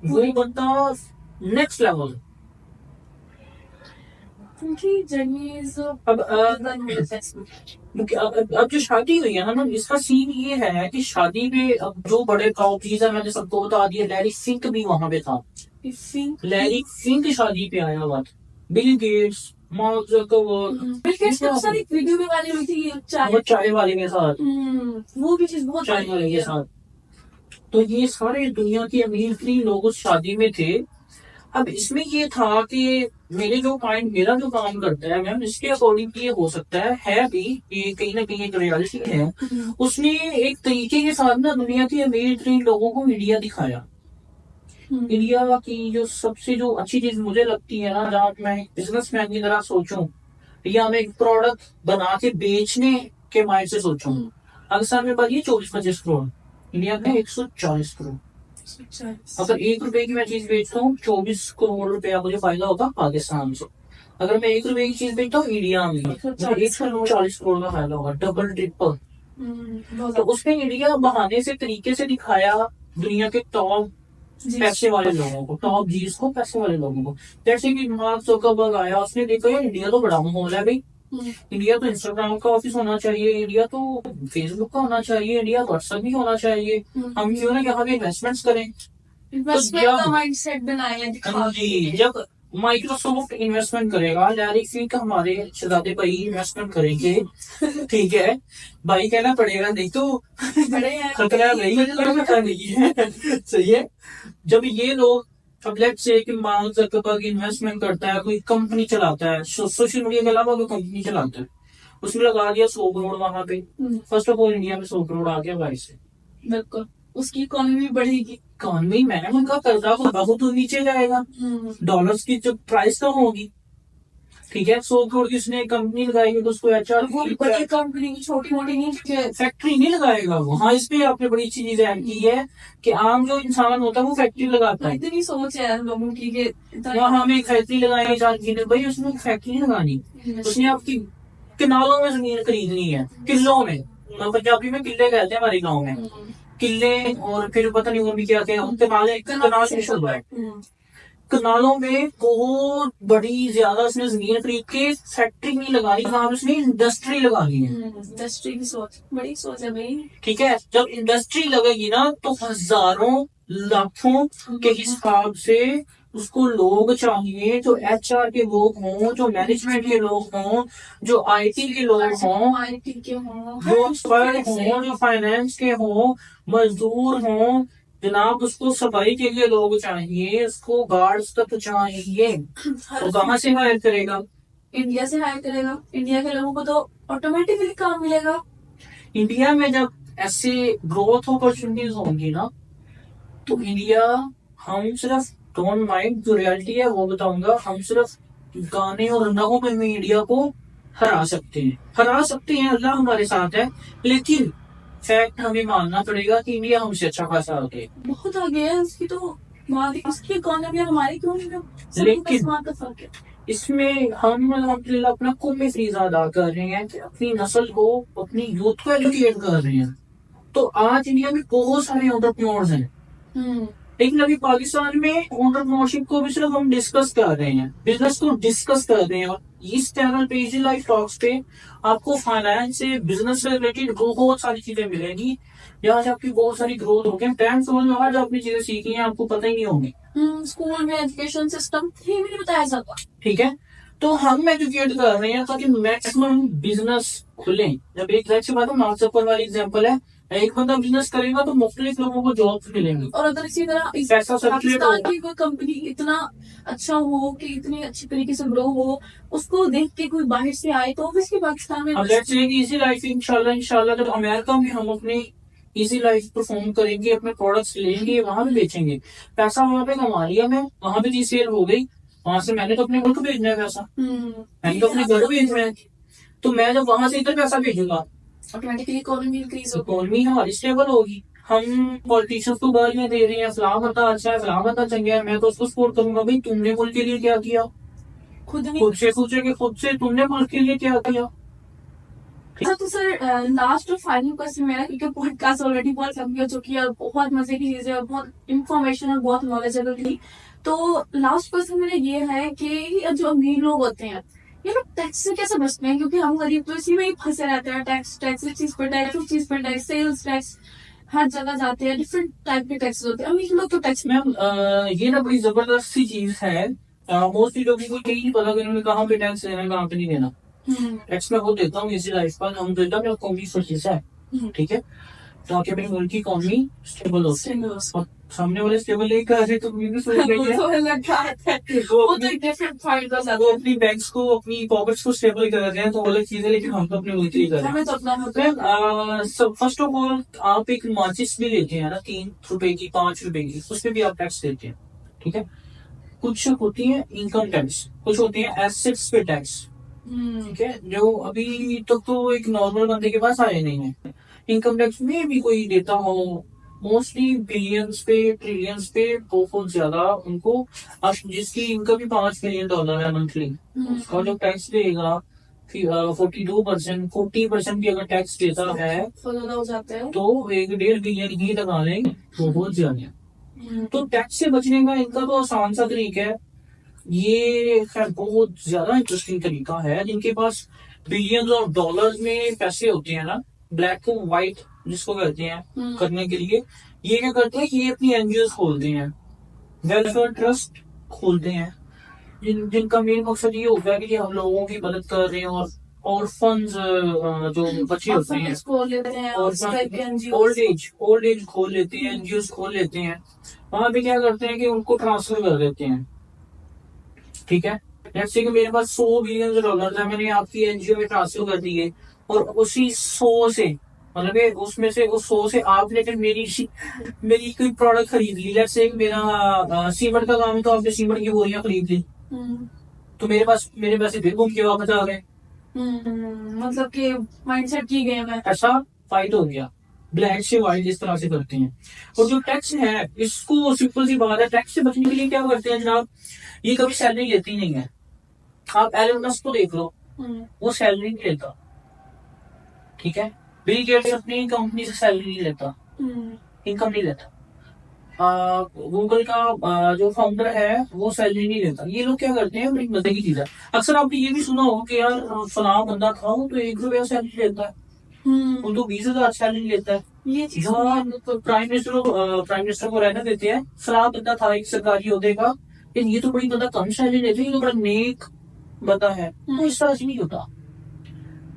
वो बंदा नेक्स्ट लेवल। उनकी जर्नी अब जो शादी हुई है ना, इसका सीन ये है कि शादी में अब जो बड़े टॉप चीज है, मैंने सबको बता दिया, लैरी फिंक भी वहां पे था। लैरी फिंक शादी पे आया हुआ था, बिल गेट्स, मार्क जकरबर्ग, एक वीडियो भी वाली हुई थी चाय वाले के साथ, वो भी चीज बहुत चाय वाले के साथ। तो ये सारे दुनिया के अमीर लोग उस शादी में थे। अब इसमें ये था कि मेरा जो काम करता है मैम, इसके अकॉर्डिंग ये हो सकता है भी, ये कहीं ना कहीं एक रियलिटी है। उसने एक तरीके के साथ ना दुनिया के अमीर लोगों को इंडिया दिखाया। इंडिया की जो सबसे जो अच्छी चीज मुझे लगती है ना, जहाँ मैं बिजनेसमैन की तरह सोचूं, या मैं एक प्रोडक्ट बना के बेचने के माइंड से सोचूं, अक्सर में बात ये 24-25 करोड़, इंडिया में 140 करोड़। अगर 1 रुपए की मैं चीज बेचता हूँ, 24 करोड़ रुपया मुझे फायदा होगा पाकिस्तान से। अगर मैं 1 रुपए की चीज बेचता हूँ इंडिया में, मुझे 140 करोड़ का फायदा होगा, डबल ट्रिपल। तो उसने इंडिया बहाने से तरीके से दिखाया दुनिया के टॉप पैसे वाले लोगों को, टॉप जीस को, पैसे वाले लोगों को। जैसे कि मार्क जकरबर्ग आया, उसने देखा यार इंडिया तो बड़ा माहौल है भाई, इंडिया तो इंस्टाग्राम का ऑफिस होना चाहिए, इंडिया तो फेसबुक का होना चाहिए, इंडिया व्हाट्सएप भी होना चाहिए, हम क्यों ना यहाँ पे इन्वेस्टमेंट्स करें। माइंडसेट बनाया जी, जब माइक्रोसॉफ्ट इन्वेस्टमेंट करेगा, लैरी फिंक हमारे शहजादे भाई इन्वेस्टमेंट करेंगे, ठीक है, भाई कहना पड़ेगा नहीं तो खतरा नहीं है, सही है। जब ये लोग, अब लेट्स से कि मार्क जकरबर्ग इन्वेस्टमेंट करता है, कोई कंपनी चलाता है, सोशल मीडिया के अलावा कोई कंपनी चलाता है, उसने लगा दिया 100 करोड़ वहां पे, फर्स्ट ऑफ ऑल इंडिया में 100 करोड़ आ गया भाई से, बिल्कुल उसकी इकोनॉमी बढ़ेगी। इकोनॉमी मैम, उनका कर्जा बहुत तो नीचे जाएगा, डॉलर्स की जो प्राइस कम होगी, ठीक है, 100 करोड़ की उसने कंपनी लगाई है तो उसको एचआर वो बड़ी कंपनी की छोटी मोटी नहीं। फैक्ट्री नहीं लगाएगा वो। हाँ, इस पे आपने बड़ी अच्छी चीज ऐड की है कि आम जो इंसान होता है वो फैक्ट्री लगाता है। इतनी सोच है यार लोगों की कि वहाँ हमें एक फैक्ट्री लगाएंगे 4 भाई, उसने फैक्ट्री नहीं लगानी, उसने आपकी किनालों में जमीन खरीदनी है, किलों में, पंजाबी में किले कहते हैं हमारे गाँव में, किले, और फिर पता नहीं वो भी क्या क्या कनाल से शुरू है। कनालों में बहुत बड़ी ज्यादा उसने जमीन खरीद के फैक्ट्री नहीं लगानी, वहां उसने इंडस्ट्री लगानी है। इंडस्ट्री की सोच, बड़ी सोच है भाई। ठीक है, जब इंडस्ट्री लगेगी ना तो हजारों लाखों के हिसाब से उसको लोग चाहिए, जो एचआर के लोग हों, जो मैनेजमेंट के लोग हों, जो आईटी के लोग हों, आईटी के हों, जो एक्सपर्ट हों, जो फाइनेंस के हों, मजदूर हों, जनाब उसको सफाई के लिए लोग चाहिए, उसको गार्ड्स तक चाहिए, तो कहाँ से हायर करेगा? इंडिया से हायर करेगा। इंडिया के लोगों को तो ऑटोमेटिकली काम मिलेगा। इंडिया में जब ऐसे ग्रोथ अपॉर्चुनिटीज होंगी ना तो इंडिया, हम सिर्फ डोंट माइंड, जो रियलिटी है वो बताऊंगा, हम सिर्फ गाने और नगों में भी इंडिया को हरा सकते हैं, अल्लाह हमारे साथ है, लेकिन फैक्ट हमें मानना पड़ेगा कि इंडिया हमसे अच्छा खासा आगे, बहुत आगे है। उसकी तो उसकी इकोनॉमी हमारी क्यों नहीं, लेकिन का फर्क है। इसमें हम अल्हम्दुलिल्लाह अपना कौमी फरीजा अदा कर रहे हैं कि अपनी नस्ल को, अपनी यूथ को एजुकेट कर रहे हैं। तो आज इंडिया में बहुत सारे एंटरप्रेन्योर्स हैं, लेकिन अभी पाकिस्तान में एंटरप्रेन्योरशिप को भी सिर्फ हम डिस्कस कर रहे हैं, बिजनेस को डिस्कस कर रहे हैं। और इस चैनल पे, इजी लाइफ टॉक्स पे, आपको फाइनेंस से, बिजनेस से रिलेटेड बहुत सारी चीजें मिलेंगी, जहाँ से आपकी बहुत सारी ग्रोथ होगी। टाइम समझ में आज आपने चीजें सीखी हैं, आपको पता ही नहीं होंगी। स्कूल में एजुकेशन सिस्टम ही नहीं बताया जाता। ठीक है, तो हम एजुकेट कर रहे हैं ताकि मैक्सिमम बिजनेस खुले। जब एक लाइफ से बात, मार्क्सअपर वाली एग्जांपल है, एक बंदा बिजनेस करेगा तो मुख्तलिफ लोगों को जॉब मिलेंगी। और अगर इसी तरह पैसा पाकिस्तान की कोई कंपनी इतना अच्छा हो कि इतनी अच्छी तरीके से ग्रो हो, उसको देख के कोई बाहर से आए तो ऑब्वियसली पाकिस्तान में इजी लाइफ इंशाल्लाह जब अमेरिका में हम अपनी इजी लाइफ परफॉर्म करेंगे, अपने प्रोडक्ट्स लेंगे, वहां पे बेचेंगे, पैसा वहां पे कमा लिया मैं, वहां पे सेल हो गई, वहां से मैंने तो अपने मुल्क भेजना है पैसा, मैंने तो अपने घर भेजना है, तो मैं जब वहां से इधर पैसा भेजूंगा ऑटोमेटिकली इकोनॉमी इंक्रीज होगी, इकोनॉमी हमारी स्टेबल होगी। हम पॉलिटिशियंस को गालियां दे रहे हैं, फलां बंदा अच्छा है, फलां बंदा चंगा है, मैं तो उसको सपोर्ट करूंगा। भाई तुमने मुल्क के लिए क्या किया? खुद से सोचे कि खुद से तुमने मुल्क के लिए क्या किया। अच्छा तो सर लास्ट और फाइनल क्वेश्चन मेरा, क्योंकि पॉडकास्ट ऑलरेडी बहुत लंबी हो चुकी है और बहुत मजे की चीजें और बहुत इंफॉर्मेशन और बहुत नॉलेजेबल थी, तो लास्ट क्वेश्चन मेरा ये है कि जो अमीर लोग होते हैं ये लोग टैक्स से कैसे बचते हैं? क्योंकि हम गरीब तो इसी में ही फंसे रहते हैं, टैक्स इस चीज पर टैक्स, उस चीज पर टैक्स, सेल्स टैक्स, हर जगह जाते हैं, डिफरेंट टाइप के टैक्स होते हैं। अमीर लोग तो टैक्स में, ये ना बड़ी जबरदस्त सी चीज है। मोस्टली लोगों को यही नहीं पता कि उन्होंने कहाँ पे टैक्स देना है, कहाँ पे नहीं देना। टैक्स मैं खुद देता हूँ इसी लाइफ पर, हम देता मेरा कॉमी सोर्सेस है, ठीक है, ताकि अपने मुल्क की इकोनॉमी स्टेबल हो। और सामने वाले स्टेबल नहीं कर रहे तो भी सोच रही है वो अपनी बैंक्स को, अपनी पॉकेट्स को स्टेबल कर रहे हैं तो अलग चीज है, लेकिन हम तो अपने मुल्क के लिए कर रहे हैं। फर्स्ट ऑफ ऑल आप एक माचिस भी लेते हैं ना, 3 रुपए की, 5 रुपए की, उस पर भी आप टैक्स देते हैं, ठीक है। कुछ होती है इनकम टैक्स, कुछ होती है एसेट्स पे टैक्स, ठीक है, जो अभी तक तो एक नॉर्मल बंदे के पास आए नहीं है। इनकम टैक्स में भी कोई देता हो, मोस्टली बिलियंस पे, ट्रिलियंस पे बहुत ज्यादा उनको, अब जिसकी इनकम भी $5 मिलियन है मंथली, उसका जो टैक्स देगा 42%, 40% भी अगर टैक्स देता है हो जाते हैं तो 1.5 बिलियन ही लगा लेंगे, बहुत ज्यादा। तो टैक्स से बचने का इनका तो आसान सा तरीका है, ये खैर बहुत ज्यादा इंटरेस्टिंग तरीका है। जिनके पास बिलियंस ऑफ डॉलर्स में पैसे होते हैं ना, ब्लैक टू व्हाइट जिसको कहते हैं, करने के लिए ये क्या करते हैं, ये अपनी एनजीओ खोलते हैं, वेलफेयर ट्रस्ट खोलते हैं, जिनका मेन मकसद ये होता है कि हम लोगों की मदद कर रहे हैं, और फंड्स जो बचे होते हैं, ओल्ड एज खोल लेते हैं, एनजीओ खोल लेते हैं, वहां पे क्या करते हैं कि उनको ट्रांसफर कर देते हैं, ठीक है। जैसे कि मेरे पास $100 बिलियन है, मैंने आपकी एनजीओ में ट्रांसफर कर दिए, और उसी 100 से, मतलब उसमें से उस 100 से आपने फिर मेरी कोई प्रोडक्ट खरीद ली, जैसे मेरा सीमेंट का काम है तो आपने सीमेंट की बोरियां खरीद ली, तो मेरे पैसे फिर घूम के वापस आ गए। मतलब कि माइंडसेट की गेम है। ऐसा फाइट हो गया, ब्लैक से व्हाइट इस तरह से करते हैं। और जो टैक्स है, इसको सिंपल सी बात है, टैक्स से बचने के लिए क्या करते हैं जनाब, ये कभी सैलरी लेती नहीं है। आप एलन मस्क को देख लो, वो सैलरी नहीं लेता, ठीक है। बिल गेट्स अपनी कंपनी से सैलरी नहीं लेता, इनकम नहीं लेता। गूगल का जो फाउंडर है वो सैलरी नहीं लेता। ये लोग क्या करते हैं, बड़ी मजे की चीज है। अक्सर आपने ये भी सुना होगा कि यार फलाना बंदा था वो तो 1 रुपया सैलरी लेता है, वो तो 20,000 सैलरी लेता है। ये चीज तो प्राइम मिनिस्टर को रहना देते हैं, फलाना बंदा था एक सरकारी ओहदे का, लेकिन ये तो बड़ी बंदा कम सैलरी लेते हैं, ये तो बड़ा नेक बंदा है। तो इस तरह से नहीं होता।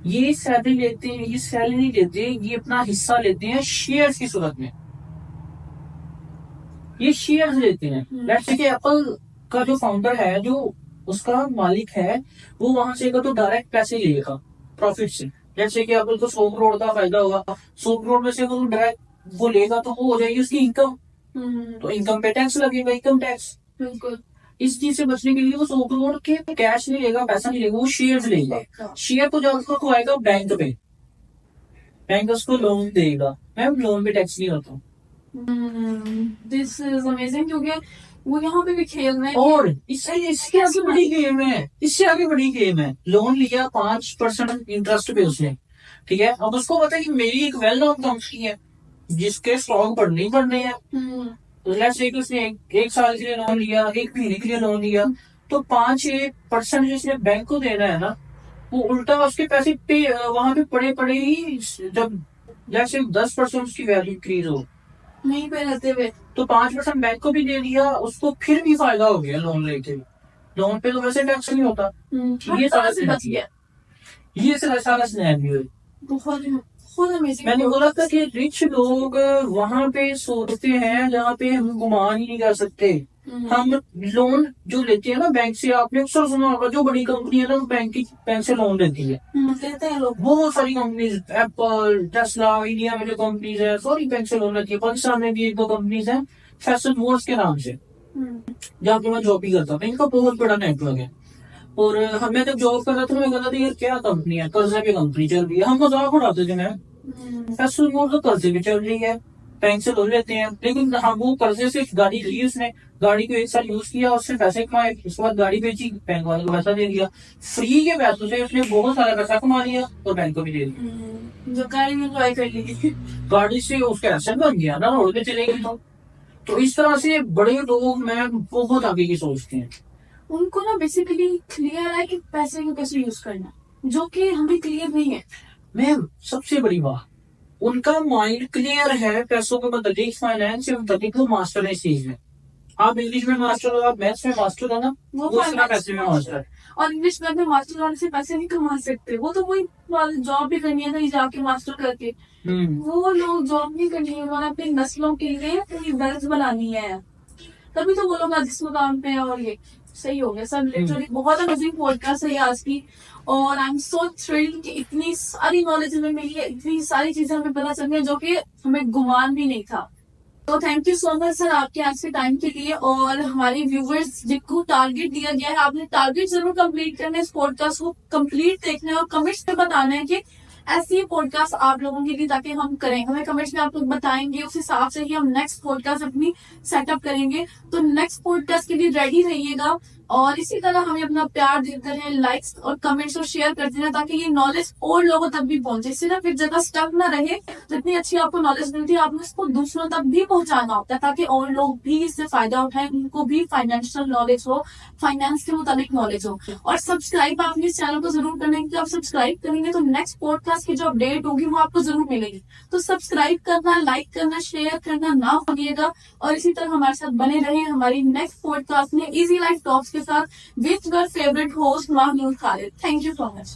ये सैलरी लेते हैं, ये सैलरी नहीं लेते, ये अपना हिस्सा लेते हैं शेयर्स की सूरत में। ये शेयर्स लेते हैं। लेट्स से कि एप्पल का जो फाउंडर है, जो उसका मालिक है, वो वहां से तो डायरेक्ट पैसे लेगा प्रॉफिट से। लेट्स से कि एप्पल को 100 करोड़ का फायदा होगा, 100 करोड़ में से वो डायरेक्ट वो लेगा तो वो हो जाएगी उसकी इनकम। तो इनकम पे टैक्स लगेगा, इनकम टैक्स। बिल्कुल। इस चीज से बचने के लिए वो 100 करोड़ के कैश नहीं लेगा, पैसा नहीं लेगा, वो शेयर्स लेगा। शेयर को जब उसको खुआएगा बैंक पे, बैंक उसको लोन देगा। मैम लोन पे टैक्स नहीं होता। दिस इज अमेजिंग, क्योंकि वो यहाँ पे भी खेल रहे हैं। और इसके आगे बड़ी गेम है, इससे आगे बड़ी गेम है। लोन लिया 5% इंटरेस्ट पे उसने, ठीक है। अब उसको पता है कि मेरी एक वेल नोन कंपनी है जिसके स्टॉक बढ़ने ही बढ़ने हैं। लेट्स से कि उसने एक साल के लिए लोन लिया, 1 महीने के लिए लोन लिया, तो 5-6% जिसने बैंक को देना है ना, वो उल्टा उसके पैसे पे वहां पे पड़े पड़े ही, जब लेट्स से 10% उसकी वैल्यू इंक्रीज हो नहीं पे रहते हुए, तो 5% बैंक को भी दे दिया, उसको फिर भी फायदा हो गया लोन लेके। लोन पे तो वैसे टैक्स नहीं होता। ये सारा से बच गया। ये सारा सिनेरियो है। बहुत अमेजिंग। मैंने बोला था कि रिच लोग वहां पे सोचते हैं जहाँ पे हम गुमान ही नहीं कर सकते। हम लोन जो लेते हैं ना बैंक से, आपने अक्सर सुना होगा, जो बड़ी कंपनी है ना वो बैंक से लोन लेती है। लेते हैं लोग, बहुत सारी कंपनीज, एप्पल, टेस्ला, इंडिया में जो कंपनीज है सारी बैंक से लोन लेती है। पाकिस्तान में भी 1-2 कंपनीज है फैशन वॉर्स के नाम से, जहाँ पे मैं जॉब भी करता था। इनका बहुत बड़ा नेटवर्क है। और हमें जब जॉब कर रहा था, मैं कहता था यार क्या कंपनी है, कर्जे पे कंपनी चल रही है। हम मजाक उड़ाते थे। मैं फैशन वॉर्स तो कर्जे पे चल रही है, बैंक से लोन लेते हैं, लेकिन हम वो कर्जे से गाड़ी ली, उसने गाड़ी को 1 साल यूज किया, उससे पैसे कमाए, उसके बाद गाड़ी बेची, बैंक वाले को पैसा दे दिया। फ्री के पैसों से उसने बहुत सारा पैसा कमा लिया और बैंक को भी दे दिया। जो गाड़ी में एंजॉय कर ली, गाड़ी से उसका एसेट बन गया ना, रोड पे चलेगी तो इस तरह से बड़े लोग मैं बहुत आगे की सोचते हैं। उनको ना बेसिकली क्लियर है कि पैसे को कैसे यूज करना, जो कि हमें क्लियर नहीं है। मैम सबसे बड़ी बात, उनका माइंड क्लियर है पैसों के मतलब, फाइनेंस से मतलब वो मास्टर है इस चीज में। आप इंग्लिश में मास्टर हो, आप मैथ्स में मास्टर हो ना, वो पैसे में मास्टर है। और इंग्लिश में मास्टर वाले से पैसे नहीं कमा सकते, वो तो वही जॉब भी करनी है ना जाके मास्टर करके। वो लोग जॉब नहीं करनी है, उन्होंने अपनी नस्लों के लिए अपनी वेल्थ बनानी है, तभी तो वो लोग आज इस मुकाम पे है। और ये सही हो गया सर, लिटरली बहुत अमेजिंग पॉडकास्ट है आज की। और आई एम सो थ्रिल्ड कि इतनी सारी नॉलेज हमें मिली है, इतनी सारी चीजें हमें पता चल गई जो कि हमें गुमान भी नहीं था। तो thank you so much sir आपके आज के टाइम के लिए। और हमारे व्यूवर्स जिनको टारगेट दिया गया है, आपने टारगेट जरूर कंप्लीट करना है, इस पॉडकास्ट को कंप्लीट देखना है और कमेंट्स में बताना है कि ऐसी पॉडकास्ट आप लोगों के लिए ताकि हम करें। हमें कमेंट्स में आप लोग बताएंगे, उस हिसाब से ही हम नेक्स्ट पॉडकास्ट अपनी सेटअप करेंगे। तो नेक्स्ट पॉडकास्ट के लिए रेडी रहिएगा और इसी तरह हमें अपना प्यार देते रहें, लाइक्स और कमेंट्स और शेयर करते रहें ताकि ये नॉलेज और लोगों तक भी पहुंचे। सिर्फ एक जगह स्टक ना रहे। जितनी अच्छी आपको नॉलेज मिलती है, आपने इसको दूसरों तक भी पहुंचाना होता है ताकि और लोग भी इससे फायदा उठाएं, उनको भी फाइनेंशियल नॉलेज हो, फाइनेंस के मुताबिक नॉलेज हो। और सब्सक्राइब आपने इस चैनल को जरूर करना है, क्योंकि आप सब्सक्राइब करेंगे तो नेक्स्ट पॉडकास्ट की जो अपडेट होगी वो आपको जरूर मिलेगी। तो सब्सक्राइब करना, लाइक करना, शेयर करना ना भूलिएगा। और इसी तरह हमारे साथ बने रहे हमारी नेक्स्ट पॉडकास्ट में इजी लाइफ टॉक्स के साथ with your favorite host Mahmood Khalid. Thank you so much.